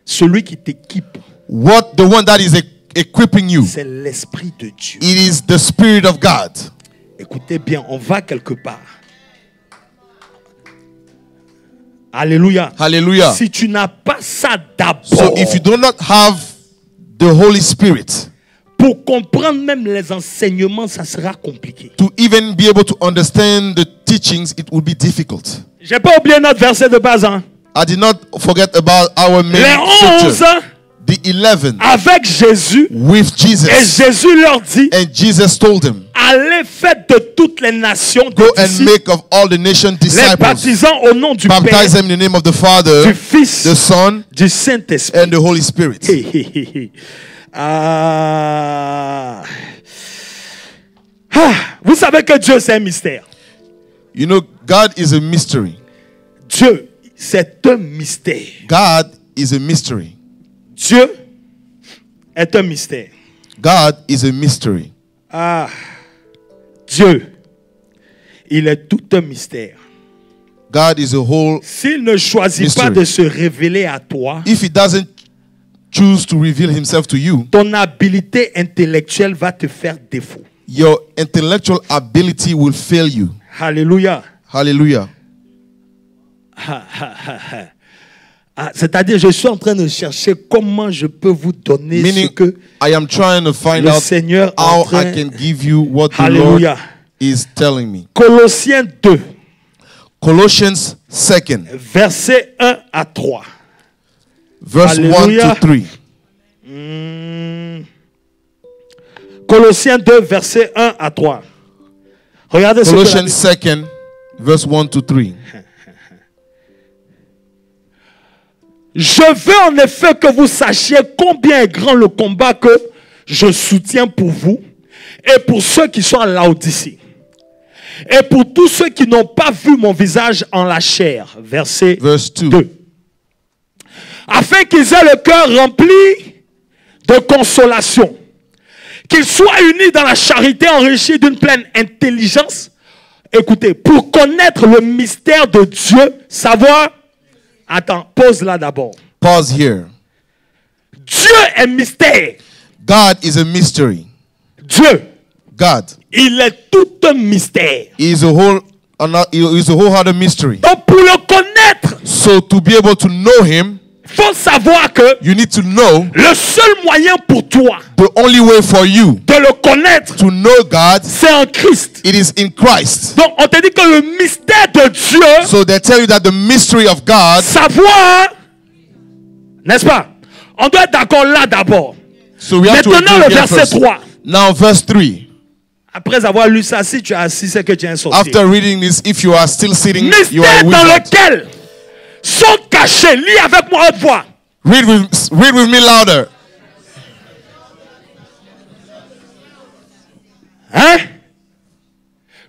celui qui t'équipe, the one that is equipping you, c'est l'Esprit de Dieu. it is the Spirit of God. Écoutez bien, on va quelque part. Alléluia. Hallelujah. Si tu n'as pas ça d'abord, So if you do not have the Holy Spirit, pour comprendre même les enseignements, ça sera compliqué. to even be able to understand the teachings, it will be difficult. J'ai pas oublié notre verset de base. Hein? I did not forget about our main Les 11 scripture. The 11 avec Jésus. with Et Jesus. Jésus leur dit, And Jesus told them, allez faites de toutes les nations des go and disciples, make of all the nations les disciples. baptisant au nom du Baptize Père, them in the name of the Father, du Fils, the Son, du Saint-Esprit. and the Holy Spirit. Ah. Ah, vous savez que Dieu c'est un mystère. You know, God is a mystery. Dieu, c'est un mystère. God is a mystery. Dieu est un mystère. God is a mystery. Ah, Dieu, il est tout un mystère. God is a whole. S'il ne choisit Mystery. pas de se révéler à toi, If He doesn't choose to reveal Himself to you, ton habileté intellectuelle va te faire défaut. your intellectual ability will fail you. Alléluia. Hallelujah. Ah, c'est-à-dire, je suis en train de chercher comment je peux vous donner Meaning, ce que I am trying to find le out Seigneur est how en train. I can give you what the Hallelujah. Lord is telling me. Colossiens 2, Colossians 2, versets 1 à 3. verse Hallelujah. 1 to 3. Colossiens 2, versets 1 à 3. Regardez ce que la Colossians 2, verse 1 to 3. Je veux en effet que vous sachiez combien est grand le combat que je soutiens pour vous et pour ceux qui sont à Laodicée. Et pour tous ceux qui n'ont pas vu mon visage en la chair. Verset Verse 2. 2. Afin qu'ils aient le cœur rempli de consolation. Qu'ils soient unis dans la charité, enrichis d'une pleine intelligence. Écoutez, pour connaître le mystère de Dieu, savoir... Attends, pause là d'abord. Pause here. Dieu est mystère. God is a mystery. Dieu, God il est tout un mystère. is a wholehearted mystery. Donc pour le connaître, So to be able to know Him, il faut savoir que you need to know le seul moyen pour toi the only way for you de le connaître, to know God, c'est en Christ. it is in Christ. Donc on te dit que le mystère de Dieu, So they tell you that the mystery of God, savoir, n'est-ce pas? On doit être d'accord là d'abord. so we have to Maintenant agree le here verset first. 3. Now verse 3. Après avoir lu ça, si tu es assis, c'est que tu es un sorcier. After reading this, if you are still sitting, you are a Mystère dans wizard. lequel sont cachés. Lis avec moi haute voix. Read with me louder. Hein?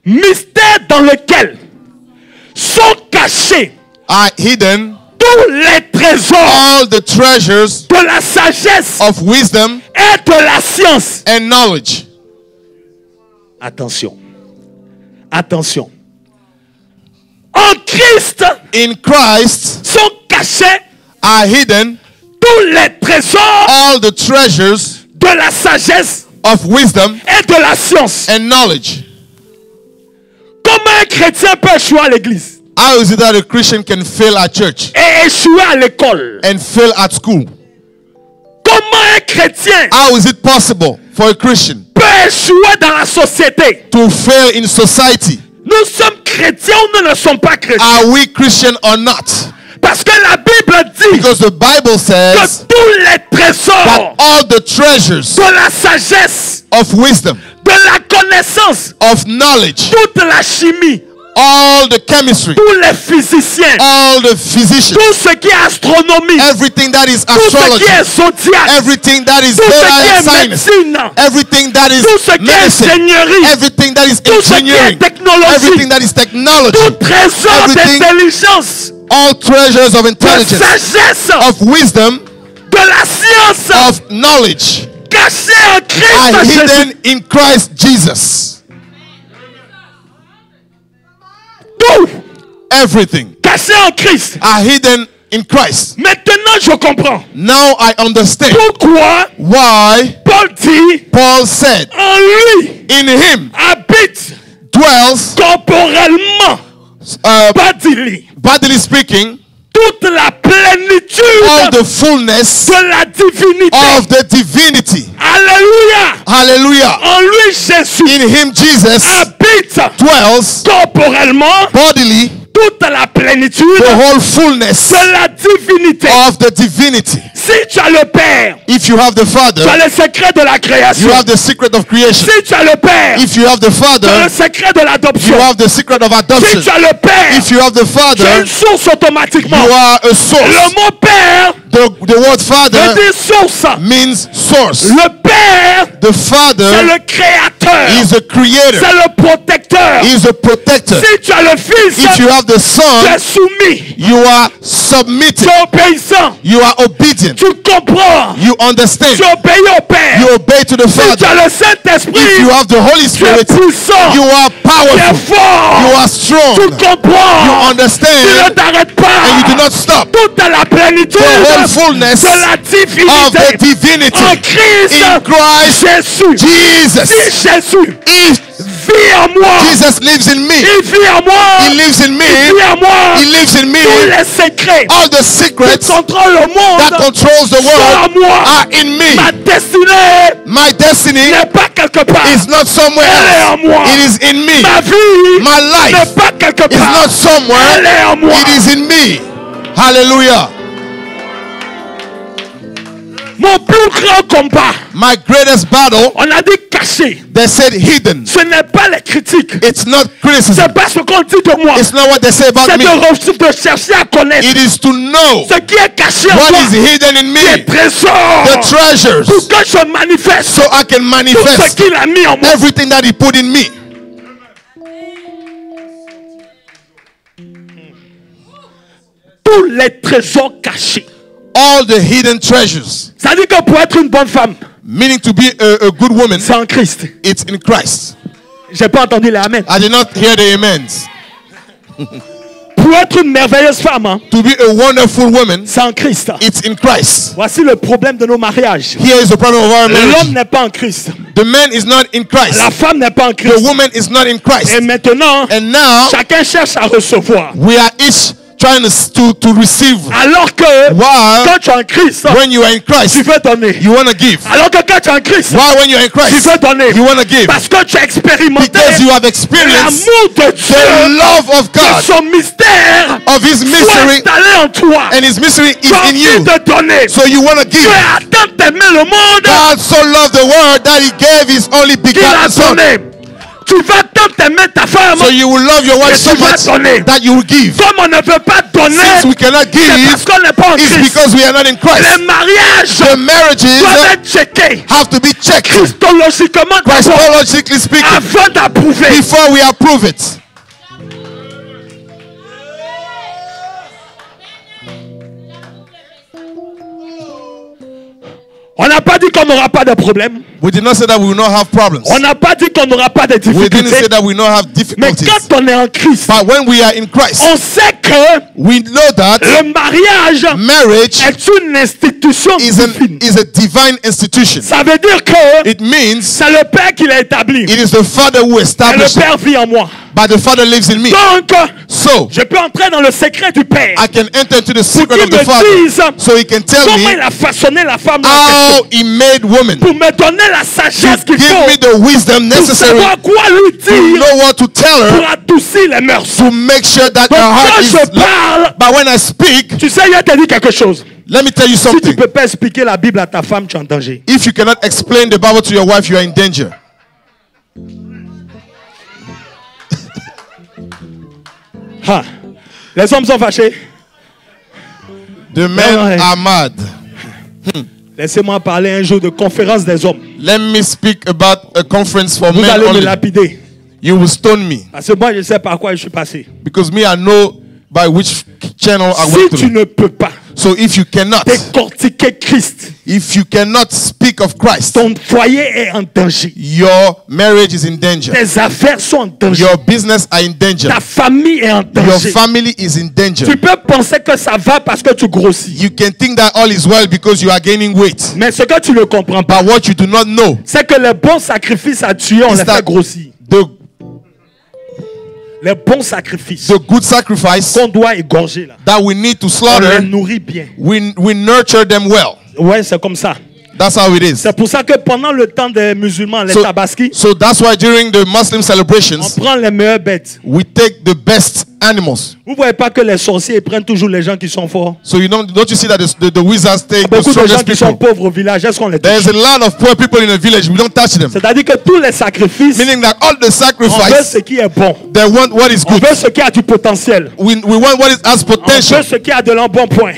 Mystère dans lequel sont cachés Are hidden tous les trésors all the treasures de la sagesse of wisdom et de la science. and knowledge. Attention. Attention. En Christ In Christ sont cachés are hidden tous les trésors all the treasures de la sagesse of wisdom et de la science. and knowledge. Comment un chrétien peut échouer à l'église How is it that a Christian can fail at church et échouer à l'école? and fail at school? Comment un chrétien How is it possible for a Christian peut échouer dans la société. to fail in society. Nous sommes chrétiens ou nous ne sommes pas chrétiens? Are we Christian or not? Parce que la Bible dit Because the Bible que says tous les that trésors all the treasures de la sagesse, of wisdom, de la connaissance, of knowledge, toute la chimie, all the chemistry, tous les physiciens, all the physicians, tout ce qui est astronomie, everything that is tout ce astrology, qui est zodiaque, everything that is tout ce qui zodiac est science, médecine, everything that is tout ce qui est medicine, ingénierie, everything that is tout ce qui est engineering, technologie, everything that is technology, tout trésor everything- d'intelligence, all treasures of de intelligence, sagesse, of wisdom, de la science, of knowledge cachée en are Christ Jésus. hidden in Christ Jesus. Tout Everything caché en Christ. are hidden in Christ. Maintenant, je comprends Now I understand pourquoi why Paul dit Paul said, en lui in him habite dwells, corporellement, bodily speaking, toute la all plénitude the fullness de la divinité. of the divinity. Alléluia. Hallelujah. En lui, Jésus In him Jesus habite dwells corporellement bodily toute la plénitude the whole fullness de la divinité. of the divinity. Si tu as le Père, If you have the tu as Father, le secret de la création. you have the secret of creation. Si tu as le Père, If you have the tu as le Father, secret de you l'adoption. have the secret of Si adoption. tu as le Père, If you have the tu as Father, une source automatiquement. you are a Le source. mot Père The word veut Father dire source. means source. Le Père, The c'est Father le créateur. is a creator. C'est le protecteur. He is a protector. Si tu as le Fils, If you have the tu Son, es soumis. you are Tu submitted. es obéissant. You are obedient. Tu comprends. You understand. Tu obéis au Père. You obey to the Si tu Father. as le If Saint-Esprit, you have the Holy tu es Spirit, puissant. you are Tu es powerful. fort. You are Tu strong. comprends. You Tu ne understand. t'arrêtes pas. And you do not stop. Toute la plénitude The whole fullness de la of divinité the divinity en Christ in Christ Jésus. Jesus. Si Jésus If vit en moi, Jesus lives in me, il vit en moi, He lives in il me, vit en moi. He lives in Tous me. les secrets All the qui secrets contrôlent le that monde controls the sont en world moi. are in me. Ma destinée My destiny n'est pas quelque part. is not somewhere Elle est en else. moi. It is in me. Ma vie My n'est life pas quelque is part. not somewhere. Elle est en moi. It is in me. Hallelujah. Mon plus grand combat, My greatest battle, on a dit caché. they said hidden. Ce n'est pas les critiques. It's not criticism. C'est pas ce qu'on dit de moi. It's not what they say about C'est me. de chercher à connaître It is to know ce qui est caché en what moi. is hidden in Les me. trésors. The treasures. Pour que je manifeste So I can tout ce manifest qu'il a mis en moi. everything that He put in me. Tous les trésors cachés. All the hidden treasures. Ça dit que pour être une bonne femme, Meaning to be a good woman, c'est en Christ. it's in Christ. J'ai pas entendu les amen. I did not hear the amens. Pour être une merveilleuse femme, hein, To be a wonderful woman, c'est en Christ. it's in Christ. Voici le problème de nos mariages. Here is the problem of our L'homme marriage. n'est pas en Christ. The man is not in Christ. La femme n'est pas en The Christ. woman is not in Christ. Et maintenant, And now chacun cherche à recevoir. we are each trying to receive. Alors que While quand tu es en Christ, when you are in tu Christ, veux donner. you want to give. Alors que quand tu es en Christ, Why when you are in tu Christ, veux donner. you want to give? Parce que tu as expérimenté Because you have experienced l'amour de Dieu, the love of que God, son mystère of His soit mystery, installé en toi. and His mystery Tu is as in envie you. de donner. So you want to Tu give. as tant aimé le monde God so loved the world that He gave His only qu'il a begotten Son. donné. Tu vas tant aimer ta femme So you will love your wife que so tu vas much donner. that you will give. Comme on ne peut pas donner, Since we cannot c'est parce give, qu'on n'est pas en it's Christ. because we are not in Christ. Les mariages The marriages doivent être checkés have to be checked christologiquement d'abord Christologically speaking avant d'approuver. before we approve it. On n'a pas dit qu'on n'aura pas de problème. We did not say that we will not have problems. On n'a pas dit qu'on n'aura pas de We didn't say difficultés. that we will not have Mais difficulties. quand on est en Christ, But when we are in Christ, on sait que we know that le mariage marriage est une institution divine. is a divine institution. Ça veut dire que It means c'est le Père qui l'a établi. it is the Father who Et le established it, Père vit en moi. but the Father lives in me. Donc, So so, je peux entrer dans le secret du Père. I can enter into the secret Pour of qu'il the me Father. dise So he can tell comment il me a façonné la femme how he made woman. pour me donner la sagesse To qu'il give faut me the wisdom pour necessary savoir quoi lui to dire know what to tell pour her, adoucir les mœurs. to make sure that Donc her heart quand is. je parle, But when I speak, tu sais, il te dit quelque chose. let me tell you Si tu ne something. peux pas expliquer la Bible à ta femme, tu es en danger. If you cannot explain the Bible to your wife, you are in danger. Ha. Les hommes sont fâchés. The men ouais. are mad. Laissez-moi parler un jour de conférence des hommes. Let me speak about a conference for Vous men allez me only. lapider. You will stone me Parce que moi, je sais par quoi je suis passé. because me, I know by which channel I Si went tu through. ne peux pas So if you cannot, décortiquer Christ, if you cannot speak of Christ, ton foyer est en danger. your marriage is in danger. Tes affaires sont en danger. Your business are in danger. Ta famille est en Your danger. family is in danger. Tu peux penser que ça va parce que tu grossis. You can think that all is well because you are gaining weight. Mais ce que tu ne comprends pas, But what you do not know c'est que les bons sacrifices à tuer, on is les that fait grossir. Les bons sacrifices the good sacrifice qu'on doit égorger là, that we need to on les slaughter, nourrit bien. we nurture them well. Ouais, c'est comme ça. That's how it is. C'est pour ça que pendant le temps des musulmans, les tabaski, So that's why during the Muslim on celebrations, prend les meilleures bêtes. we take the best animals. Vous voyez pas que les sorciers prennent toujours les gens qui sont forts. So don't you see that the wizards take the Beaucoup de gens strongest qui sont people? pauvres au village, est-ce qu'on les touche? There's a lot of poor people in the village. We don't touch them. C'est-à-dire que tous les sacrifices, Meaning that all the on veut sacrifice, ce qui est bon. they want what is On good. veut ce qui a du potentiel. We want what has On potential. veut ce qui a de l'embonpoint.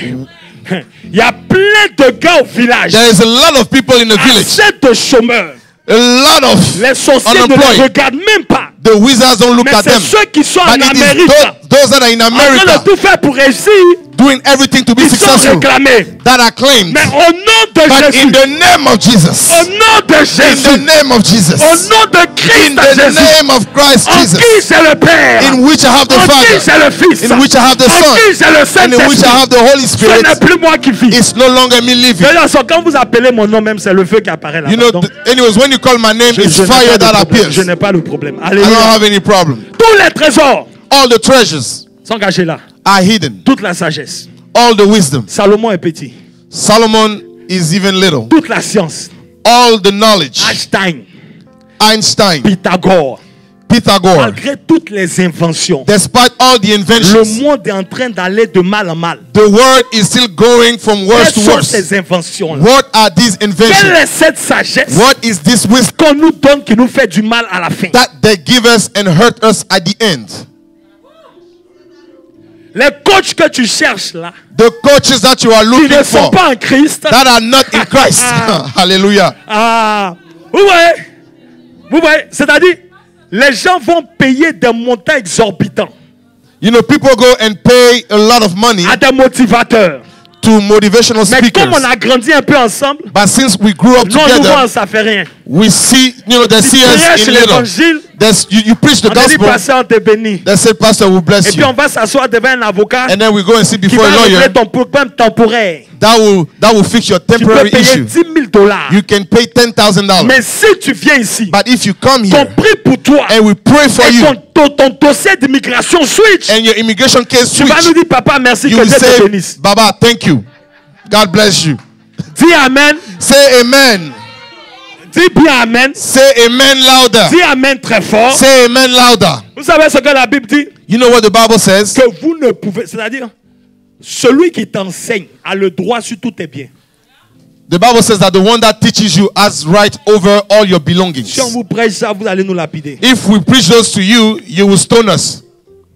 Il y a plein de gars au village. There is a lot of people in the village. Assez de chômeurs. A lot of Les sorciers ne les unemployed. regardent même pas. The wizards don't look Mais at c'est them. ceux qui sont en But it is Amérique, those that are in en train America de tout faire pour réussir, doing everything to be ils sont successful réclamés. that are claimed. Mais au nom de But Jésus, in the name of Jesus, au nom de in the Jésus, name of Jesus, au nom de Christ in the Jésus, name of Christ en Jesus, qui c'est le Père, in which I have the en qui Father, c'est le Fils, in which I have the en Son, qui c'est le and in which I Saint-Esprit. have the Holy Ce Spirit, n'est plus moi qui vis. it's no longer me living. D'ailleurs, quand vous appelez mon nom même, c'est le feu qui apparaît là. You know, anyways, when you call my name, it's fire that appears. Je n'ai pas le problème. I don't Alléluia. have any problem. Tous les trésors All the treasures sont cachés là. are hidden. Toute la sagesse. All the wisdom. Salomon est petit. Solomon is even little. Toute la science. All the knowledge. Einstein, Einstein, Pythagore. Pythagore. Malgré toutes les inventions, Despite all the le inventions, monde est en train d'aller de mal en mal. the world is still going from worse Quelles to sont worse. ces inventions-là? What are these Quelle inventions? est cette sagesse What is this wisdom qu'on nous donne qui nous fait du mal à la fin? that they give us and hurt us at the end? Les coachs que tu cherches là, The coaches that you are qui looking ne sont for pas en Christ, that are not in Christ. Hallelujah. vous voyez, c'est-à-dire, les gens vont payer des montants exorbitants You know, people go and pay a lot of money à des motivateurs. to motivational Mais speakers. comme on a grandi un peu ensemble, But since we grew up non, nous together, voyons, ça fait rien. we see, you know, they Tu see us prêches in little. l'évangile, You preach the on te dit, gospel, pasteur, on te bénit. they say, Pastor will bless Et puis you. on va s'asseoir devant un avocat And then we go and sit qui before va a régler lawyer ton problème temporaire. that will fix your Tu peux temporary payer issue. $10,000. You can pay $10,000. Mais si tu viens ici, But if you come qu'on here prie pour toi, and we pray for et you ton dossier d'immigration switch, and your immigration case tu vas nous switch, dire, papa, merci, you que will Dieu te say, bénisse. Baba, thank you. God bless you. Dis amen. Say amen. Dis bien amen. Say amen louder. Dis amen très fort. Say amen louder. Vous savez ce que la Bible dit? You know what the Bible says? Que vous ne pouvez, c'est-à-dire, celui qui t'enseigne a le droit sur tous tes biens. The Bible says that the one that teaches you has right over all your belongings. Si on vous prêche ça, vous allez nous lapider. If we preach those to you, you will stone us.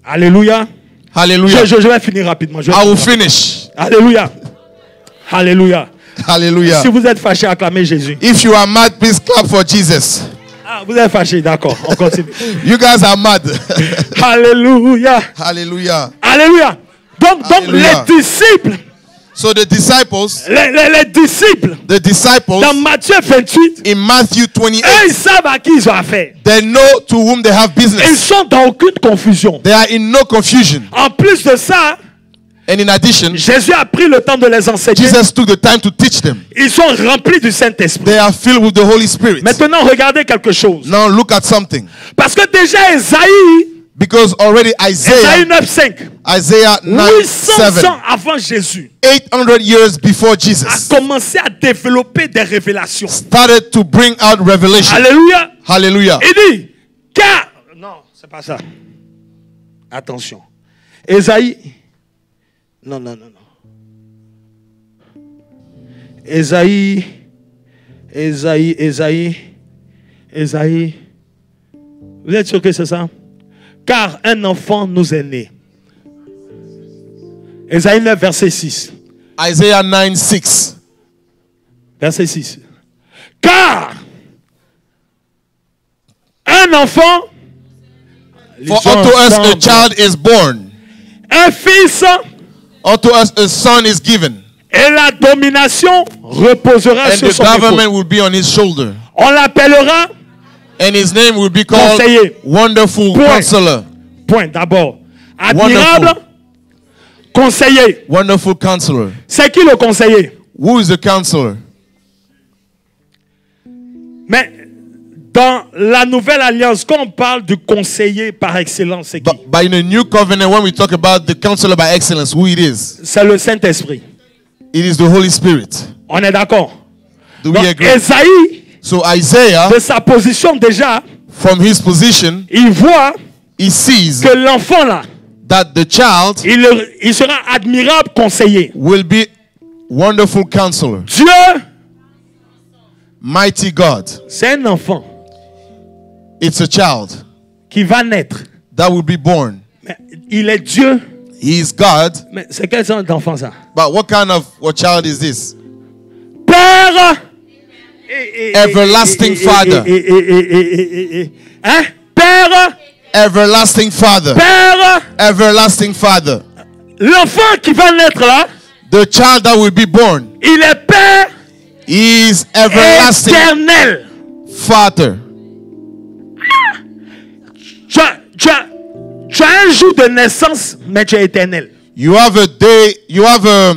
Alléluia. Hallelujah. Je vais finir rapidement. I will finish. Alléluia. Alléluia. Hallelujah. Si vous êtes fâché, acclamez Jésus. If you are mad, please clap for Jesus. Ah, vous êtes fâché, d'accord. On continue. You guys are mad. Alléluia. Hallelujah. Alléluia. Donc Alléluia. les disciples, So the disciples, les disciples, dans Matthieu 28, in Matthew 28, eux, ils savent à qui ils ont affaire. they know to whom they have Ils business. sont dans aucune confusion. They are in no confusion. En plus de ça, And in addition, Jésus a pris le temps de les enseigner. Jesus took the time to teach them. Ils sont remplis du Saint-Esprit. They are filled with the Holy Spirit. Maintenant, regardez quelque chose. Now look at something. Parce que déjà, Esaïe Because already Ésaïe 9:5. Isaiah 800 ans 9:7, avant Jésus, 800 years before a Jesus, commencé à développer des révélations. started to bring out revelation. Alléluia. Hallelujah. Il dit, car... Non, c'est pas ça. Attention. Ésaïe... Non. Ésaïe... Vous êtes sûr que c'est ça? Car un enfant nous est né. Ésaïe 9, verset 6. Isaiah 9:6. Verset 6. Car un enfant, For unto us a child is born, un fils, unto us a son is given, et la domination reposera and sur the son épaule. government will be on his shoulder. On l'appellera, And his name will be called Conseiller. Wonderful Point. Counselor. point d'abord, admirable, conseiller. Wonderful Counselor. C'est qui le conseiller? Who is the counselor? Mais dans la nouvelle alliance, quand on parle du conseiller par excellence, c'est qui? But in the new covenant, when we talk about the counselor by excellence, who it is? C'est le Saint-Esprit. It is the Holy Spirit. On est d'accord? Do Donc, we agree? Ésaïe, So Isaiah, de sa position déjà, from his position, il voit he sees que l'enfant là, that the child il sera admirable conseiller. will be Wonderful Counselor, Dieu, Mighty God. c'est un enfant It's a child qui va naître. that will be born. Mais il est Dieu. He is God. Mais c'est quel genre d'enfant ça? But what kind of child is this? Père. Everlasting Father. Hein? Père. Everlasting Father. Père. Everlasting Father. L'enfant qui va naître là, The child that will be born il est Père is everlasting éternel. Father. Tu as un jour de naissance, mais tu es éternel. You have a day, you have a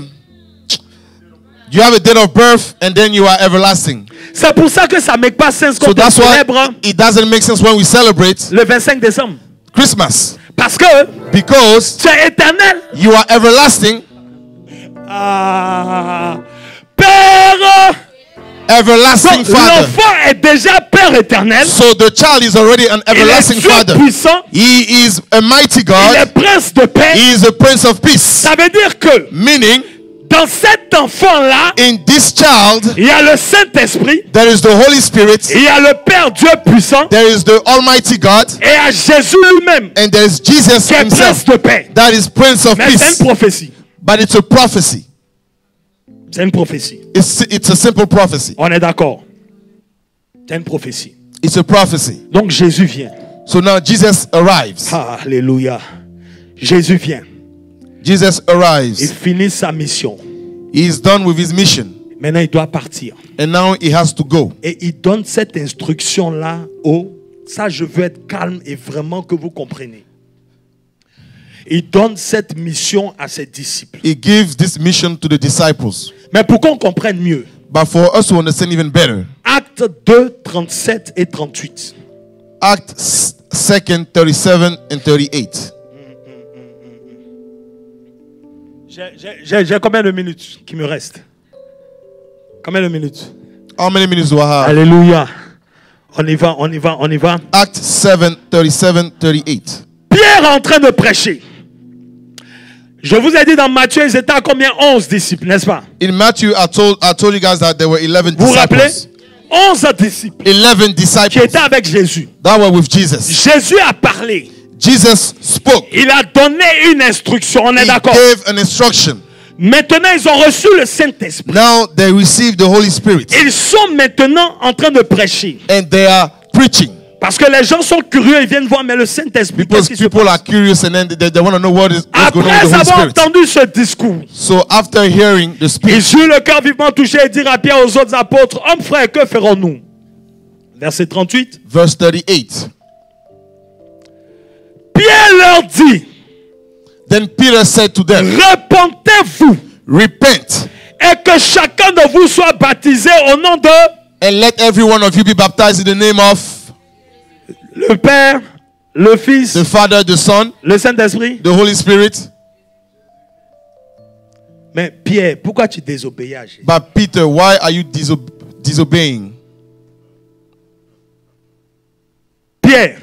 date of birth, and then you are everlasting. C'est pour ça que ça ne make pas sens quand So on that's why célèbre it doesn't make sense when we celebrate le 25 décembre. Christmas. Parce que Because tu es éternel. you are everlasting, Père. everlasting Donc, Father. l'enfant est déjà Père éternel. So the child is already an Il est everlasting Dieu Father. puissant. He is a mighty Il God. est prince de paix. He is a Prince of Peace. Ça veut dire que Meaning, dans cet enfant-là, in this child, il y a le Saint-Esprit, there is the Holy Spirit, il y a le Père Dieu puissant, there is the Almighty God, et il y a Jésus lui-même, and there is Jesus qui est himself. prince de paix. That is Prince of Mais c'est Peace. une prophétie. But it's a prophecy. C'est une prophétie. It's a simple prophecy. On est d'accord. C'est une prophétie. It's a prophecy. Donc Jésus vient. So now Jesus arrives. Alléluia. Jésus vient. Jesus Il arrives. finit sa mission. He is done with his mission. Maintenant, il doit partir. And now he has to go. Et il donne cette instruction-là au... Ça, je veux être calme et vraiment que vous compreniez. Il donne cette mission à ses disciples. He gives this mission to the disciples. Mais pour qu'on comprenne mieux, But for us to understand even better, Actes 2, 37 et 38. Acts 2, 37 and 38. J'ai combien de minutes qui me restent? Combien de minutes? How many minutes do I have? Alléluia. On y va, on y va, on y va. Acts 7, 37, 38. Pierre est en train de prêcher. Je vous ai dit dans Matthieu, ils étaient à combien? 11 disciples, n'est-ce pas? In Matthew, I told you guys that there were 11 Vous vous rappelez? disciples. 11 disciples 11 qui disciples étaient avec Jésus. that were with Jesus. Jésus a parlé. Jesus spoke. Il a donné une instruction. On est He d'accord? gave an instruction. Maintenant, ils ont reçu le Saint-Esprit. Now they receive the Holy Spirit. Ils sont maintenant en train de prêcher. And they are preaching. Parce que les gens sont curieux, ils viennent voir, mais le Saint-Esprit, Because qu'est-ce qui se people passe? are curious and then they want to know what is what's going on Après with the Holy avoir Spirit. entendu ce discours, So after hearing the ils speech, eurent le cœur vivement touché et dirent à Pierre aux autres apôtres, hommes frères, que ferons-nous? Verset 38. verse 38. Pierre leur dit, Then Peter said to them, repentez-vous repent et que chacun de vous soit baptisé au nom de and let every one of you be baptized in the name of le Père, le Fils, the Father, the Son, le Saint-Esprit. the Holy Spirit. Mais Pierre, pourquoi tu désobéis à Jésus? But Peter, why are you disobeying? Pierre,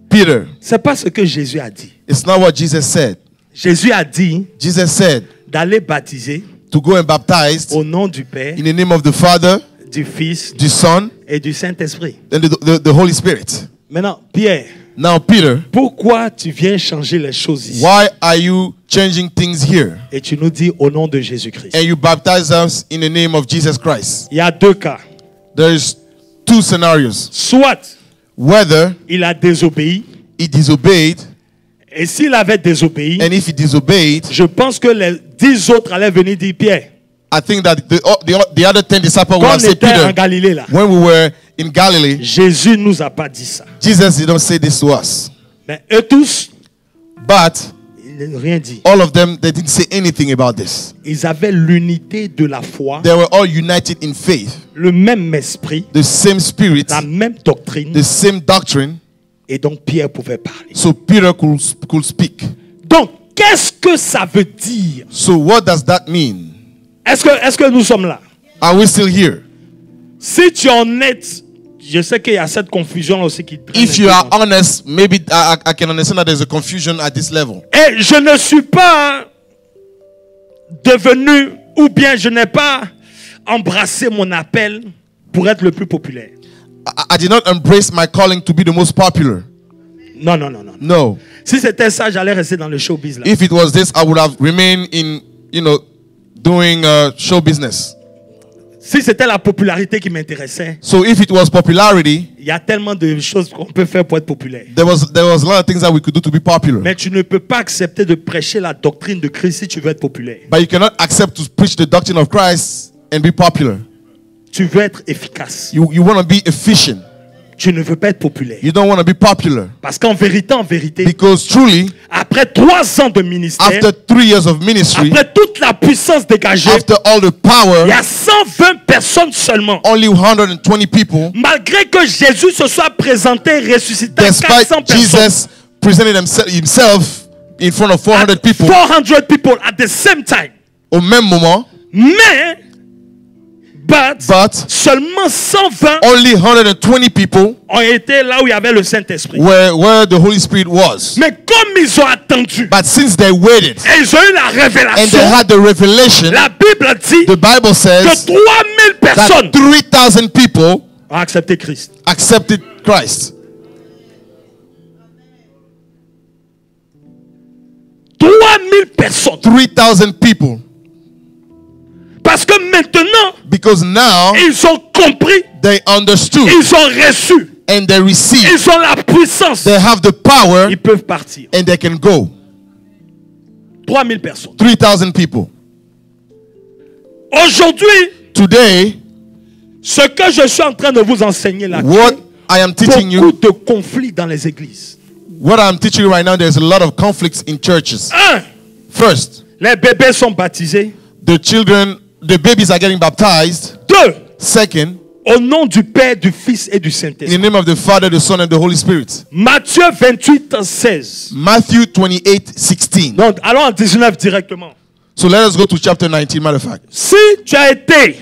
Peter, c'est pas ce que Jésus a dit. it's not what Jesus said. Jésus a dit Jesus said d'aller baptiser to go and baptize au nom du Père, in the name of the Father, du Fils the Son, et du Saint-Esprit. and the Holy Spirit. Maintenant, Pierre, Now, Peter, pourquoi tu viens changer les choses ici? why are you changing things here? Et tu nous dis au nom de Jésus-Christ. And you baptize us in the name of Jesus Christ. Il y a deux cas. There's two scenarios. Soit Whether il a désobéi, he disobeyed, et s'il avait désobéi, and if he disobeyed, je pense que les 10 autres allaient venir dire, Pierre, I think that the other 10 disciples would quand on have said, était en Peter, Galilée là, when we were in Galilee, Jésus nous a pas dit ça. Jesus didn't say this to us. Mais eux tous, But ils n'ont rien dit. all of them, they didn't say anything about this. Ils avaient l'unité de la foi, They were all united in faith, le même esprit, the same spirit, la même doctrine, the same doctrine, et donc Pierre pouvait parler. so Peter could speak. Donc, qu'est-ce que ça veut dire? So what does that mean? Est-ce que nous sommes là? Are we still here? Si tu en es, je sais qu'il y a cette confusion aussi qui traîne. If you are honest, maybe I can understand that there's a confusion at this level. Et je ne suis pas devenu, ou bien je n'ai pas embrassé mon appel pour être le plus populaire. I did not embrace my calling to be the most popular. Non, non, non, non. No. Si c'était ça, j'allais rester dans le showbiz là. If it was this, I would have remained in, doing show business. Si c'était la popularité qui m'intéressait, So if it was popularity, il y a tellement de choses qu'on peut faire pour être populaire. there was a lot of things that we could do to be popular. Mais tu ne peux pas accepter de prêcher la doctrine de Christ si tu veux être populaire. But you cannot accept to preach the doctrine of Christ and be popular. Tu veux être efficace. You want to be efficient. Tu ne veux pas être populaire. You don't want to be popular. Parce qu'en vérité, Because truly, après 3 ans de ministère, after 3 years of ministry, après toute la puissance dégagée, after all the power, il y a 120 personnes seulement. only 120 people, Malgré que Jésus se soit présenté ressuscité à despite 400 personnes. Jesus presenting himself in front of 400 people, 400 people at the same time. au même moment, But seulement 120 only 120 people ont été là où il y avait le Saint-Esprit. where the Holy Spirit was. Mais comme ils ont attendu, But since they waited et ils ont eu la and révélation, they had the revelation, la Bible dit the Bible que says 3000 personnes that 3,000 people ont accepté Christ. accepted Christ. 3000 personnes. 3,000 people. Parce que maintenant, Because now ils ont compris, they understood ils ont reçu, and they received. ils ont la puissance. They have the power Ils peuvent partir. and they can go. 3000 personnes. 3,000 people. Aujourd'hui, Today, ce que je suis en train de vous enseigner là, what I am teaching beaucoup you, de conflits dans les églises. what I'm teaching you right now, there's a lot of conflicts in churches. 1. First, Les bébés sont baptisés. the babies are getting baptized. 2. Second, Au nom du Père, du Fils et du in Saint-Esprit. the name of the Father, the Son, and the Holy Spirit. Matthieu 28, 16. Matthew 28:16. Donc, allons en 19 directement. So let us go to chapter 19, matter of fact. Si tu as été,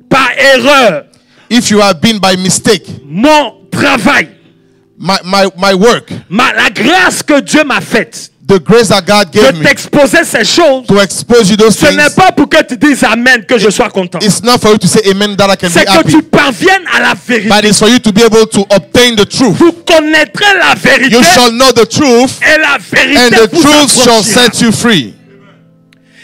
par erreur, If you have been by mistake, mon travail, my work, la grâce que Dieu m'a faite, the grace that God gave de me t'exposer ces choses, to expose you those ce n'est things, pas pour que tu dises Amen, que je sois content. it's not for you to say amen that I can C'est be que happy, tu parviennes à la vérité. but it's for you to be able to obtain the truth. Vous connaîtrez la vérité You shall know the truth, et la and vérité the vous truth shall affranchira. set you free.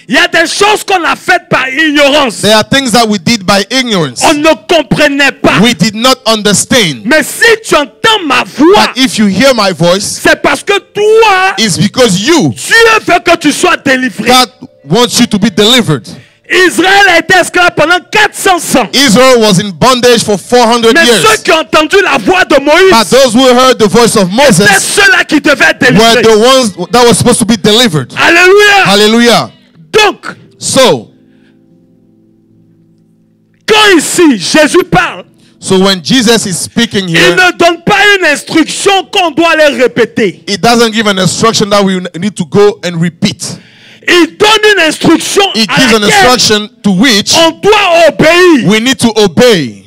Il y a des choses qu'on a faites par ignorance. There are things that we did by ignorance. On ne comprenait pas. We did not understand. Mais si tu entends ma voix, But if you hear my voice, c'est parce que toi, it's because you, Dieu veut que tu sois délivré. God wants you to be delivered. Israël a été esclave pendant 400 ans. Israel was in bondage for 400 Mais ceux years. qui ont entendu la voix de But Moïse, those who heard the voice of c'est Moses ceux-là qui devaient être were délivrés. the ones that were supposed to be delivered. Alléluia. Hallelujah. Donc, So quand ici Jésus parle, So when Jesus is speaking il here, ne donne pas une instruction qu'on doit les répéter. He doesn't give an instruction that we need to go and repeat. Il donne une instruction He à gives an laquelle instruction to which on doit obéir. we need to obey.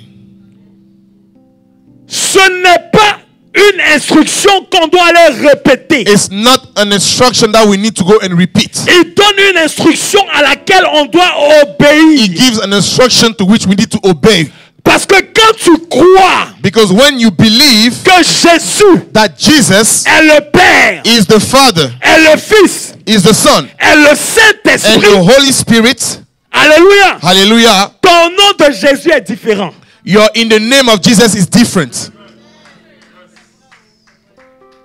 Ce n'est pas une instruction qu'on doit les répéter. It's not an instruction that we need to go and repeat. Il donne une instruction à laquelle on doit He obéir. gives an instruction to which we need to obey. Parce que quand tu crois Because when you believe que Jésus that Jesus est le Père, is the Father, est le Fils, is the Son, est le and Saint-Esprit, the Holy Spirit, alléluia, hallelujah, ton nom de Jésus est différent. your in the name of Jesus is different.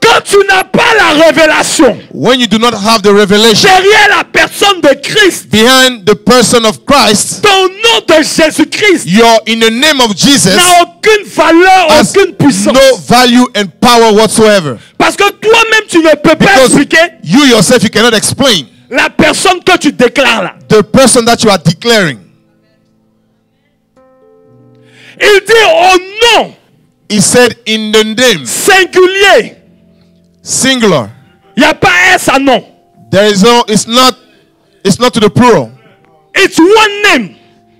Quand tu n'as pas la révélation When you do not have the revelation derrière la personne de Christ, behind the person of Christ, ton nom de Jésus-Christ your in the name of Jesus n'a aucune valeur, has aucune puissance. no value and power whatsoever. Parce que toi-même, tu ne peux pas Because expliquer you yourself, you cannot explain la personne que tu déclares là. the person that you are declaring. Il dit au nom He said in the name, singulier. singular. Il n'y a pas S à nom. There is no, it's not to the plural. It's one name.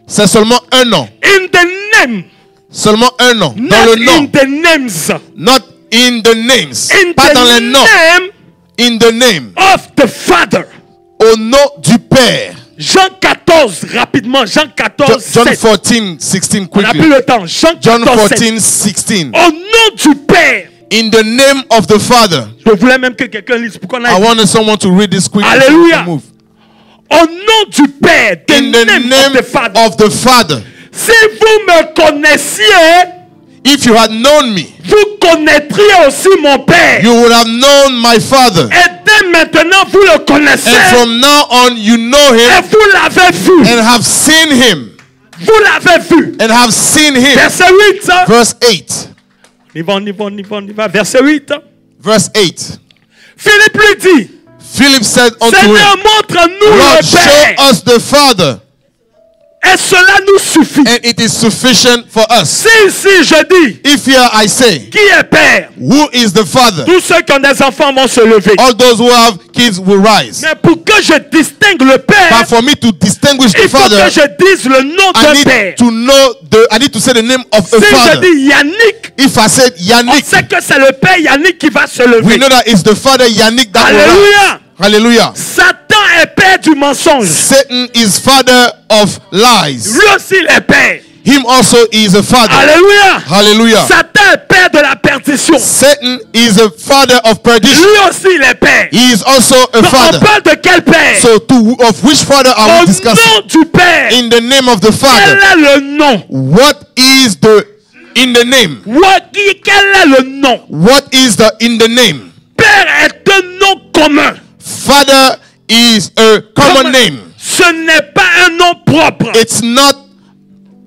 C'est seulement un nom. In the name. Seulement un nom. Dans Not le nom. in the names. Not in the names. In Pas dans les the noms. name In the name. of the Father. Au nom du Père. Jean 14, rapidement. Jean 14, John 7. 14, 16 On n'a plus quickly. le temps. Jean John 14, 7. 14, 16. Au nom du Père. In the name of the Father. Je voulais même que quelqu'un lise pour qu'on I aille. wanted someone to read this quickly. Alléluia. Move. Au nom du Père. The In the name name of the Father. of the Father. Si vous me connaissiez, If you had known me, vous connaîtriez aussi mon Père. you would have known my Father. Et dès maintenant, vous le connaissez. And from now on, you know Et him vous l'avez vu. and have seen him. Vous l'avez vu. And have seen him. Verset 8. Verse 8. On y va. Verset 8. Verse 8. Philippe lui dit, Philip said unto Seigneur, him, montre-nous Lord, le show Père. us the Father, Et cela nous suffit. and it is sufficient for us. Si ici je dis, If here I say, qui est Père? who is the Father? Tous ceux qui ont des enfants vont se lever. All those who have kids will rise. Mais pour que je distingue le Père, But for me to distinguish the il faut Father, que je dise le nom I d'un Père. need to know I need to say the name of Si a je Father. dis Yannick, If I said on Yannick, sait que c'est le Père Yannick qui va se we lever. know that it's the Father Yannick that will rise. Alléluia. Hallelujah. Satan est père du mensonge. Satan is father of lies. Lui aussi il est père. Him also is a father. Alléluia. Hallelujah. Satan est père de la perdition. Satan is a father of perdition. Lui aussi il est père. He is also a Donc, on father. parle de quel père? So of which father are we Au discussing? nom du Père. In the name of the Quel Father. est le nom? What is the in the name? Quel est le nom? What is the in the name? Père est un nom commun. Father is a common name. Ce n'est pas un nom propre. It's not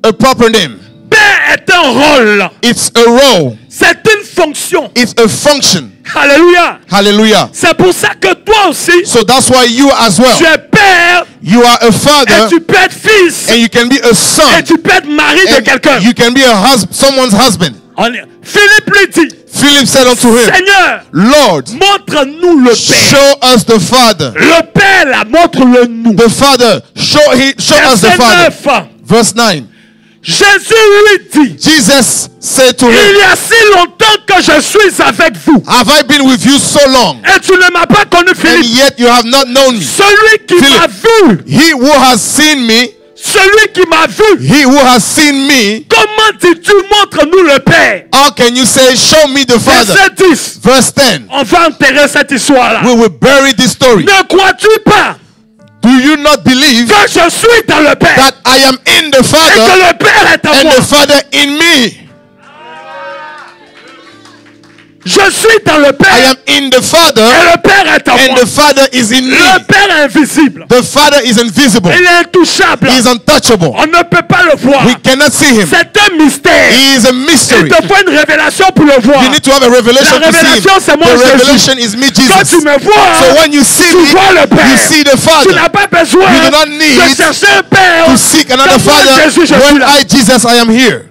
a proper name. Père est un rôle. It's a role. C'est une fonction. It's a function. Alléluia. Hallelujah. C'est pour ça que toi aussi, So that's why you as tu well. es père You are a et father tu peux être fils and you can be a et son. tu peux être mari de And quelqu'un. you can be a someone's husband. Philippe lui dit, Philip said unto him, Seigneur, Lord, montre-nous le Père. show us the Father. Le Père, là, montre-le nous. The Father, show us the Verset Father. 9. Verse 9. Jésus lui dit, Jesus said to il him, y a si longtemps que je suis avec vous have I been with you so long, et tu ne m'as pas connu, and Philippe. yet you have not known me? Celui qui Philippe. m'a vu, He who has seen me, celui qui m'a vu, he who has seen me, comment dis-tu, montre-nous le Père? how can you say, show me the Father? Verset 10. Verse 10. On va enterrer cette histoire-là. We will bury this story. Ne crois-tu pas Do you not believe que je suis dans le Père that I am in the et que Father le Père est en and moi? the Father in me? Je suis dans le I Père am in the Father et le Père est en and moi. the Father is in me. Le Père est invisible. The Father is invisible. Il est intouchable. He is untouchable. On ne peut pas le voir. We cannot see him. C'est un mystère. He is a Il mystery. te faut une révélation pour le voir. You need to have a revelation La to see him. révélation, c'est moi, The Jésus. revelation is me, Quand Jesus. tu me vois, So when you see tu me, vois le Père. you see the Tu Father. n'as pas besoin You do not need de chercher un Père. To seek another Comme moi, Father Jésus, je suis when là. I, Jesus, I am here.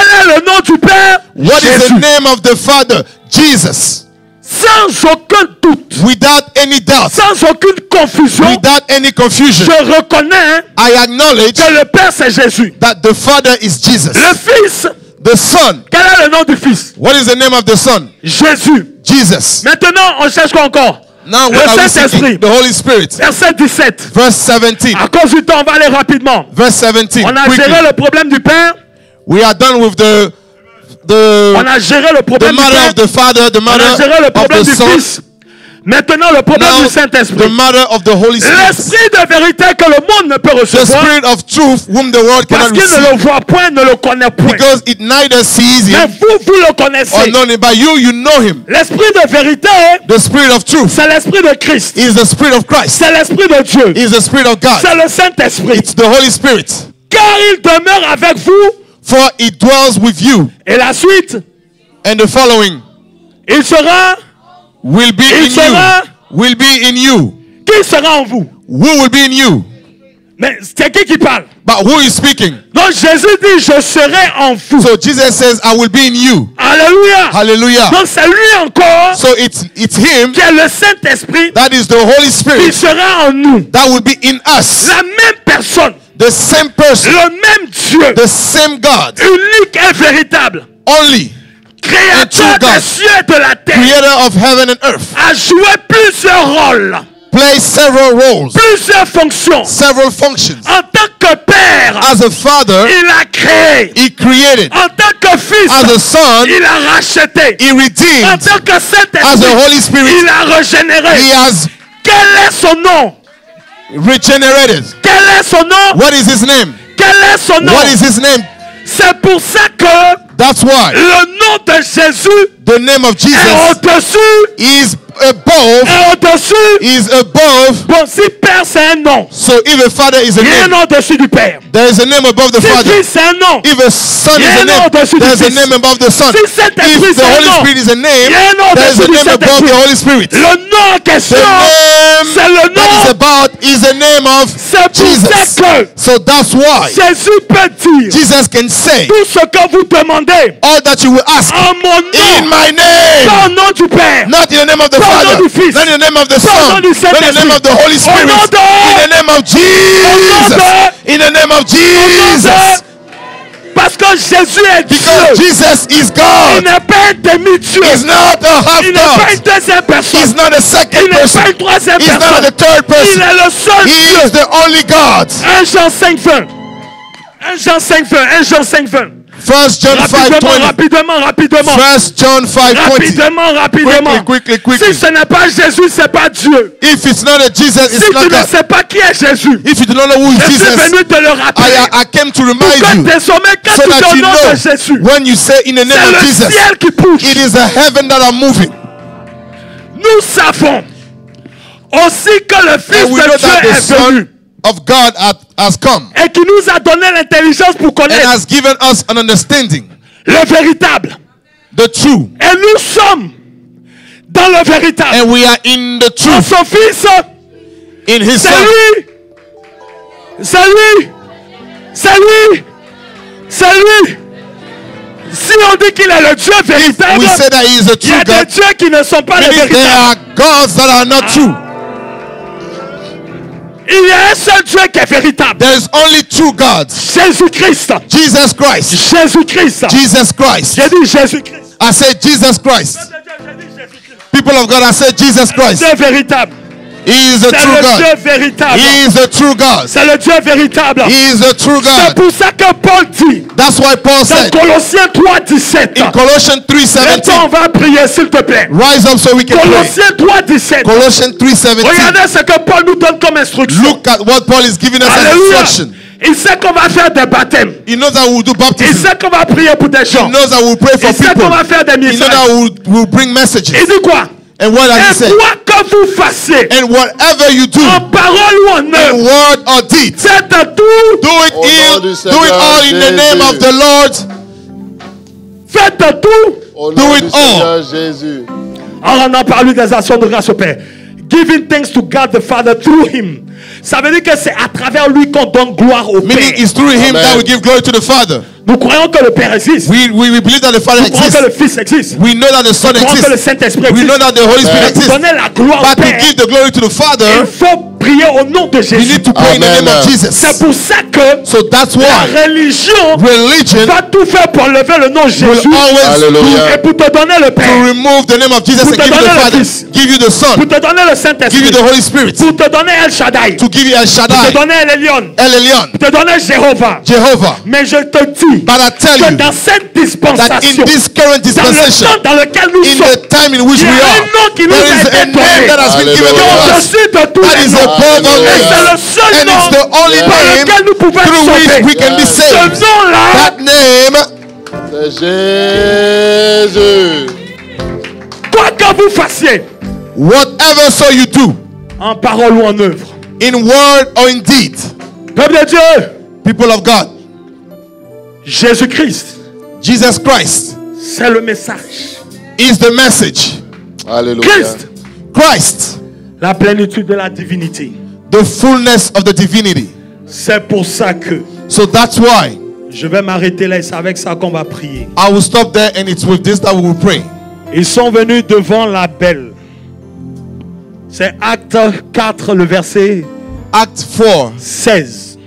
est le nom du Père? What is Jésus. the name of the Father? Jesus. Sans aucun doute, Without any doubt, sans aucune confusion, without any confusion, je reconnais I acknowledge que le Père c'est Jésus. that the Father is Jesus. Le Fils, The Son. quel est le nom du Fils? What is the name of the Son? Jésus. Jesus. Maintenant, on cherche quoi encore? Now Le what are we Saint-Esprit. seeking? The Holy Spirit. Verset 17. Verse 17. À cause du temps, on va aller rapidement. Verse 17. On a Quickly. géré le problème du Père. We are done with On the a géré le problème du matter Père. of the Father, the On a matter géré le of problème the du Son. Fils. Maintenant, le problème Now du the Saint-Esprit. matter of the Holy Spirit. L'esprit de vérité que le monde ne peut The recevoir Spirit of truth whom the world parce cannot qu'il ne le receive. voit point, ne le connaît point. Because it neither sees Mais him vous le or connaissez. known him. But you know him. L'esprit de vérité, The Spirit of truth c'est l'esprit de Christ. is the Spirit of Christ. C'est l'esprit de Dieu. Is the Spirit of God. C'est le Saint-Esprit. It's the Holy Spirit. Car il demeure avec vous. For it dwells with you. Et la suite, And the following il sera. will be Il in sera. you. Will be in you. Qui sera en vous? Who will be in you? Mais c'est qui parle? But who is speaking? Donc Jésus dit, je serai en vous. So Jesus says, I will be in you. Alléluia. Hallelujah. Donc c'est lui encore So it's him. qui est le Saint-Esprit That is the Holy qui Spirit. sera en nous. That will be in us. La même personne, The same person. le même Dieu, The same God. unique et véritable, Only. créateur And true God. des cieux et de la terre, Creator of heaven and earth. a joué plusieurs rôles, Plays several roles. plusieurs fonctions. Several functions. En tant que Père, As a father, il a créé. he created. En tant que Fils, As a son, il a racheté. he En redeemed. tant que As Saint-Esprit, the Holy il Spirit, a régénéré. he has Quel est son nom? regenerated. Quel est son nom? What is his name? Quel est son nom? What is his name? C'est pour ça que That's why le nom de Jésus the name of est Jesus au-dessus. is above. Est au-dessus. Is above. Bon, si Père c'est un nom, So if a father is a il y a un name, nom au-dessus du Père. there is a name above the Si father. Fils c'est un nom, If a son is Il y a a un nom name, au-dessus du there's a Fils. name above the son. Si Saint-Esprit If the c'est un Holy nom, Spirit is a name, il y a un nom there's a au-dessus du name above Saint-Esprit. the Holy Spirit. Le nom en question, The c'est name le that is nom. about is the name of C'est pour Jesus. ça que So that's why Jésus peut dire Jesus can say, tout ce que vous demandez all that you will ask en mon in nom, my name. pas au nom du Père, Not in the name of the Pas au nom Father, du Fils. not in the name of the Pas au nom Son, du not in the name Saint-Esprit. of the Holy Spirit, Au nom de- in the name of Jesus, in the name of Jesus, parce que Jésus est because Dieu. Jesus is Il God. n'est pas un demi-dieu. He's not a half Il n'est pas une God. deuxième He's personne. not a Il second n'est pas person. une troisième He's not personne. the third Il person. est le seul He Dieu. is the only God. 1 Jean 5, 20. 1 Jean 5, 20. 1 Jean 5, 20. 1 John 5:20. Rapidement. 1 John 5:20. Rapidement. Quickly. Si ce n'est pas Jésus, c'est pas Dieu. If it's not a Jesus, Si it's tu not ne God. sais pas qui est Jésus, If you do not know who is je suis Jesus, venu te le rappeler. I came to Pour remind que you désormais, quand so tu that dis au you nom de know Jésus, when you say in the name c'est of le Jesus, ciel qui bouge. it is the heaven that are moving. Nous savons aussi que le Fils And we know de Dieu that the est venu Son of God has come et qui nous a donné l'intelligence pour and connaître has given us an understanding, le véritable. the true. Et nous sommes dans le véritable. And we are in the En truth, son Fils, in His c'est Son. lui. C'est lui. C'est lui. C'est lui. Si on dit qu'il est le Dieu véritable, We say that He is a il y a true des God. dieux qui ne sont pas les Meaning there véritables. are gods that are not true. Il y a un seul Dieu qui est véritable. There is only true gods. Jésus-Christ. Jesus Christ. Jésus-Christ. Jesus Christ. J'ai dit Jésus-Christ. I said Jesus Christ. People of God, I said Jesus Christ. Dieu véritable. He is a C'est true le Dieu God. véritable. He is a true God. C'est le Dieu véritable. He is a true C'est God. pour ça que Paul dit That's why Paul dans said Colossiens 3:17. in Colossians Maintenant, on 3:17, va prier, s'il te plaît. rise up so we can pray. Colossiens 3:17. Colossians 3:17. Regardez ce que Paul nous donne comme instruction. Look at what Paul is giving us as Alléluia. instruction. Il sait qu'on va faire des baptêmes. He knows that we'll do Il baptism. sait qu'on va prier pour des He gens. knows that we'll pray for Il sait qu'on people. va faire des He knows messages. that we'll bring messages. Il dit quoi? And what does he Et say? quoi que vous fassiez, And whatever you do, en parole ou en in œuvre, word or deed, faites tout. do it Au nom du do it Seigneur all in the name Jésus. of the Lord. Faites tout. Au Do nom it du all. Seigneur Jésus. En rendant par lui des actions de grâce au Père. Giving thanks to God the Father through him. Ça veut dire que c'est à travers lui qu'on donne gloire au Meaning Père. it's through him Amen. that we give glory to the Father. Nous croyons que le Père existe. We believe that the Father Nous croyons exists. que le Fils existe. We know that the Son Nous croyons que le exists. Saint-Esprit We existe. know that the Holy Spirit Pour exists. donner la gloire au But to Père, give the glory to the il Father, faut prier au nom de we Jésus. need to pray in the name of Jesus. C'est pour ça que So that's la why religion religion va tout faire pour lever le nom de Jésus will always Alléluia. et pour te donner le to Père, remove the name of Jesus Pour and te give you donner the le Father, Fils. give you the Son, pour te donner le give you Saint-Esprit, the Holy Spirit, pour te donner El Shaddai, to give you El pour te Shaddai, donner El Elyon, El Elyon, pour te donner Jéhovah. Jehovah. Mais je te dis But I tell que you dans cette that in dispensation, this current dans le dispensation, temps dans lequel nous in sommes, the time in which il y we a are, un nom qui nous there a is été a name that has been given to Hallelujah. us au-dessus de tous that les is noms. above all Et c'est names, le seul and it's the nom only par name lequel nous pouvons through which sauver. we can be Yes. Ce saved. nom-là, That name, C'est Jésus. quoi que vous fassiez, whatever so you do, en parole ou en œuvre, in word or in deed, peuple de Dieu, people of God, Jésus-Christ, Jesus Christ c'est le message. is the message. Alléluia. Christ, Christ, la plénitude de la divinité. the fullness of the divinity. C'est pour ça que So that's why je vais m'arrêter là et c'est avec ça qu'on va prier. I will stop there, and it's with this that we will pray. Ils sont venus devant la belle. C'est Acte 4, le verset Act 4, 16.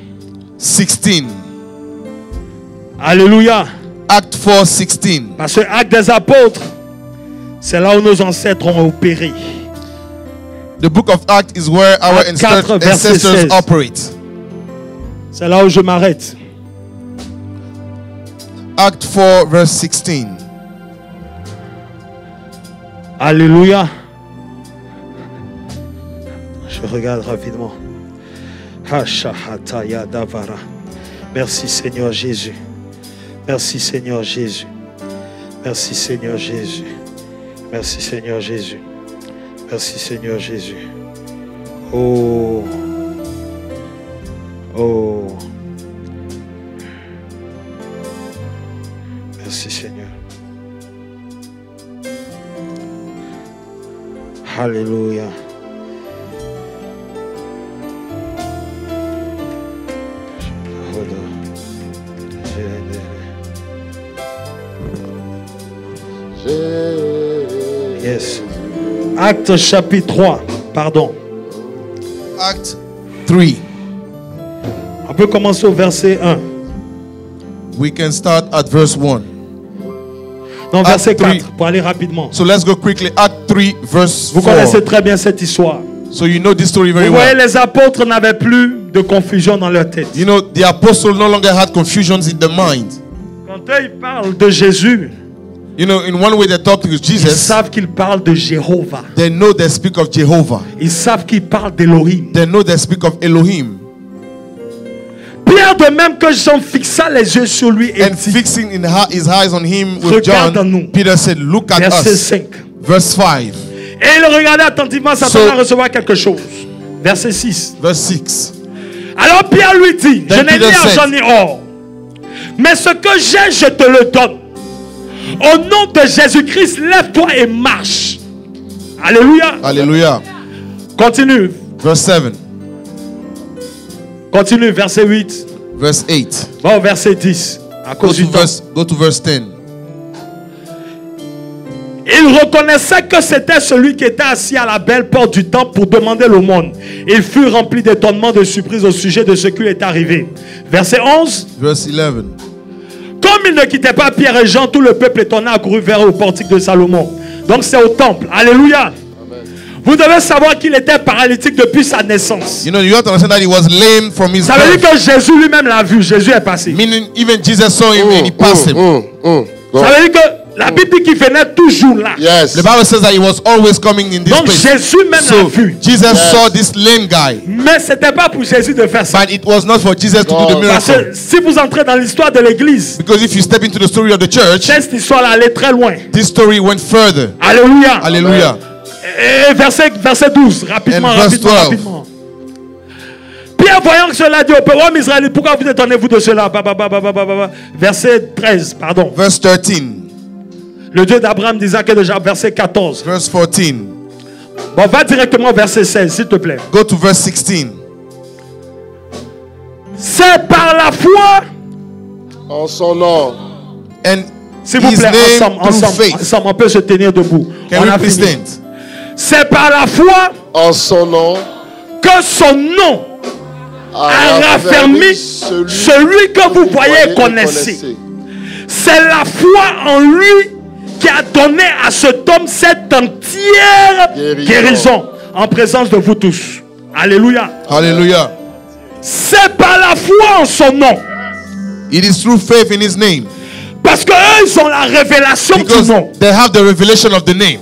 16. Alléluia. Act 4, 16. Parce que Acte des Apôtres, c'est là où nos ancêtres ont opéré. The book of Acts is where our Acte 4, verset ancestors 16. operate. C'est là où je m'arrête. Act 4, verse 16. Alléluia. Je regarde rapidement. Hashahataya davara. Merci Seigneur Jésus. Merci Seigneur Jésus. Merci Seigneur Jésus. Merci Seigneur Jésus. Merci Seigneur Jésus. Oh. Oh. Merci Seigneur. Alléluia. Yes. Acte chapitre 3. Pardon. Act 3. On peut commencer au verset 1. We can start at verse 1. Non, verset Acte 3. 4. Pour aller rapidement. So let's go quickly. Act 3, verse Vous 4. connaissez très bien cette histoire. So you know this story very Vous voyez, well. les apôtres n'avaient plus de confusion dans leur tête. You know, the apostles no longer had confusions in their mind. Quand eux, ils parlent de Jésus, You know, in one way they talk to ils Jesus, savent qu'ils parlent de Jéhovah. they know they speak of Jehovah. Ils savent qu'ils parlent d'Élohim. They know they speak of Elohim. Pierre, de même que Jean fixa les yeux sur lui et And dit, fixing his eyes on him with Regarde-nous. John, Peter said, look at verset us. 5. Verse 5. Et il regardait attentivement, s'attendait à recevoir quelque chose. Verset 6. Verse 6. Alors Pierre lui dit, je Then n'ai ni Peter argent said, ni or, mais ce que j'ai, je te le donne. Au nom de Jésus-Christ, lève-toi et marche. Alléluia. Hallelujah. Continue. Verse 7. Continue, verset 8. Verse 8. Va au verset 10. À Go cause du temps. to verse 10. Il reconnaissait que c'était celui qui était assis à la belle porte du temple pour demander l'aumône. Il fut rempli d'étonnement, de surprise au sujet de ce qui lui est arrivé. Verset 11. Verse 11. Comme il ne quittait pas Pierre et Jean, tout le peuple étonné accourut vers le portique de Salomon. Donc c'est au temple. Alléluia. Amen. Vous devez savoir qu'il était paralytique depuis sa naissance. You know, you have to understand that he was lame from his Ça veut dire birth. que Jésus lui-même l'a vu. Jésus est passé. Meaning even Jesus saw him and he passed him. Ça veut dire que la Bible dit qu'il venait toujours là. Yes. The Bible says that he was always coming in this Donc place. Jésus même l'a So vu. Jesus saw this lame guy. Mais ce n'était pas pour Jésus de faire ça. But it was not for Jesus to do the Parce miracle. que si vous entrez dans l'histoire de l'église, Because if you step into the story of the church, cette histoire-là allait très loin. this story went further. Alléluia. Hallelujah. Et verset 12, rapidement, And verse rapidement, 12. rapidement. Pierre, voyant que cela dit au peuple, oh Israël, pourquoi vous étonnez-vous de cela? Verset 13, pardon. Verse 13. Le Dieu d'Abraham, d'Isaac et de Jacob, verset 14. Verse 14. Bon, va directement au verset 16, s'il te plaît. Go to verse 16. C'est par la foi En son nom. And S'il vous his plaît, name through faith. ensemble, on peut se tenir debout. Can On we a please fini. stand? C'est par la foi En son nom. que son nom a raffermi celui que vous voyez et connaissez. C'est la foi en lui qui a donné à cet homme cette entière guérison en présence de vous tous. Alléluia. Hallelujah. C'est par la foi en son nom. It is through faith in his name. Parce qu'eux, ils ont la révélation du Because nom. they have the revelation of the name.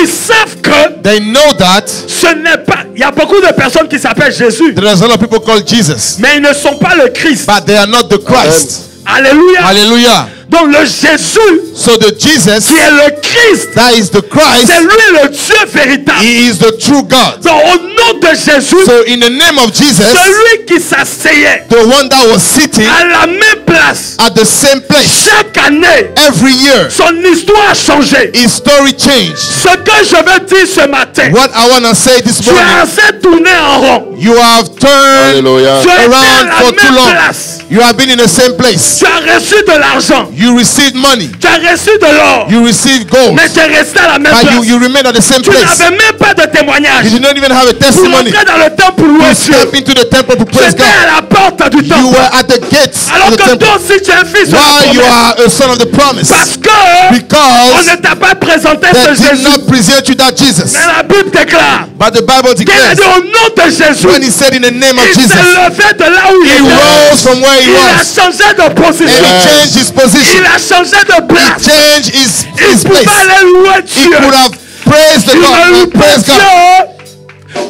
Ils savent que They know that ce n'est pas... Il y a beaucoup de personnes qui s'appellent Jésus, there's a lot of people called Jesus, mais ils ne sont pas le Christ. but they are not the Christ. Alléluia. Hallelujah. Donc le Jésus So the Jesus, qui est le Christ, that is the Christ, c'est lui le Dieu véritable. he is the true God. Donc au nom de Jésus, So in the name of Jesus, celui qui s'asseyait the one that was sitting à la même place at the same place chaque année, every year, son histoire a changé. his story changed. Ce que je veux dire ce matin, What I want to say this tu morning, as assez tourné en rond. you have turned Alléluia. Tu étais around à for la too même long. place. You have been in the same place. Tu as reçu de l'argent. You received money. Tu as reçu de l'or. You received gold. Mais tu es resté à la même But place. you remained at the same Tu place. n'avais même pas de témoignage. You did not even have a Pour testimony. entrer dans le temple pour louer You Dieu. step into the temple to Tu praise étais God. à la porte du You temple. were at the gates Alors of the que temple. toi aussi tu es un fils de la Why you promesse. are a son of the promise? Parce que on Because ne t'a pas présenté they ce did Jésus. not present you that Jesus. Mais la Bible déclare But the Bible qu'elle a declares dit au nom de Jésus. when he said in the name of Il s'est Jesus, levé de là où il he était. rose from where he Il a was changé de and position. he changed his position. Il a changé de He place. changed his Il pouvait place. aller louer He Dieu. could have praised the Tu ne loues God. pas Praise God. Dieu.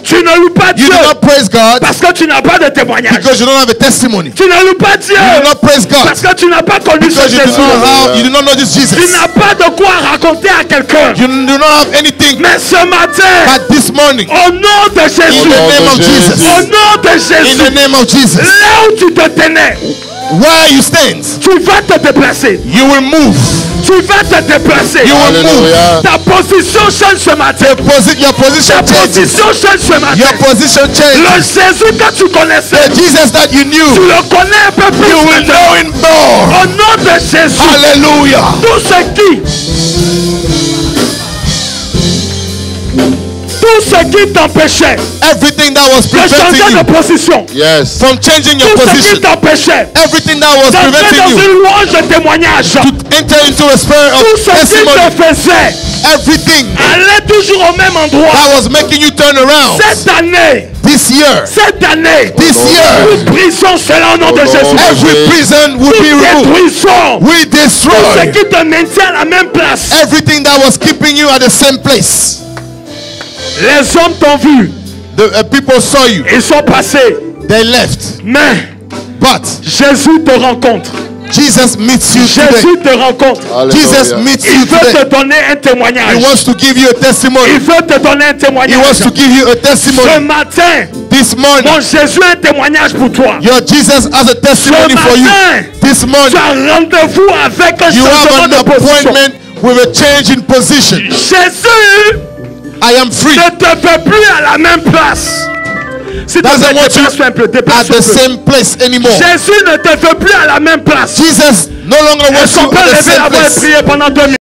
Tu ne loues pas You Dieu do not praise God parce que tu n'as pas de témoignage. because you don't have a testimony. Tu ne loues pas Dieu You do not praise God parce que tu n'as pas connu ce because you do Jésus. not know this Tu Jesus. n'as pas de quoi raconter à quelqu'un. You do not have anything. Mais ce matin, But this morning, au nom de in Jésus, the name of Jesus, au nom de in Jésus, the name of Jesus, là où tu te tenais, where you stand, tu vas te déplacer. you will move. Tu vas te déplacer. You will move. Alléluia. Ta position change ce matin. Your position Ta changes. position change ce matin. Your position Le changes. Jésus que tu connaissais, The Jesus that you tu knew, le connais un peu plus you will maintenant. know him more. Au nom de Jésus, Hallelujah. tout ce qui t'empêchait Everything that was de changer preventing de you position, Yes. from changing your tout ce qui position, t'empêchait everything that was d'entrer preventing dans you une louange de témoignage, to enter into a spirit tout of ce qui testimony, te faisait everything aller toujours au même endroit. that was making you turn around Cette année, this year, nous brisons cela au nom de Jésus. every prison will be Nous removed. détruisons We tout ce destroy qui te maintient à la même place. everything that was keeping you at the same place. Les hommes t'ont vu, The people saw you, ils sont passés, they left, mais but Jésus te rencontre. Jesus meets you today. Jésus te rencontre. Jesus Alléluia. meets Il you veut te today. donner un témoignage. He wants to give you a Il testimony. veut te donner un He témoignage. wants to give you a Ce testimony. matin, This morning, mon Jésus a un témoignage pour toi. your Jesus has a testimony Ce for you. matin, This tu morning, as rendez-vous avec un you changement have de an position. appointment with a change in position. Jésus I am free. ne te fait plus à la même place. Si tu Doesn't veux, want you déplace-toi un peu, at déplace-toi the un peu. same place anymore. Jésus ne te fait plus à la même place. Jesus no longer Est-ce wants qu'on you peut at the lever la same voix et place. prier pendant 2 minutes?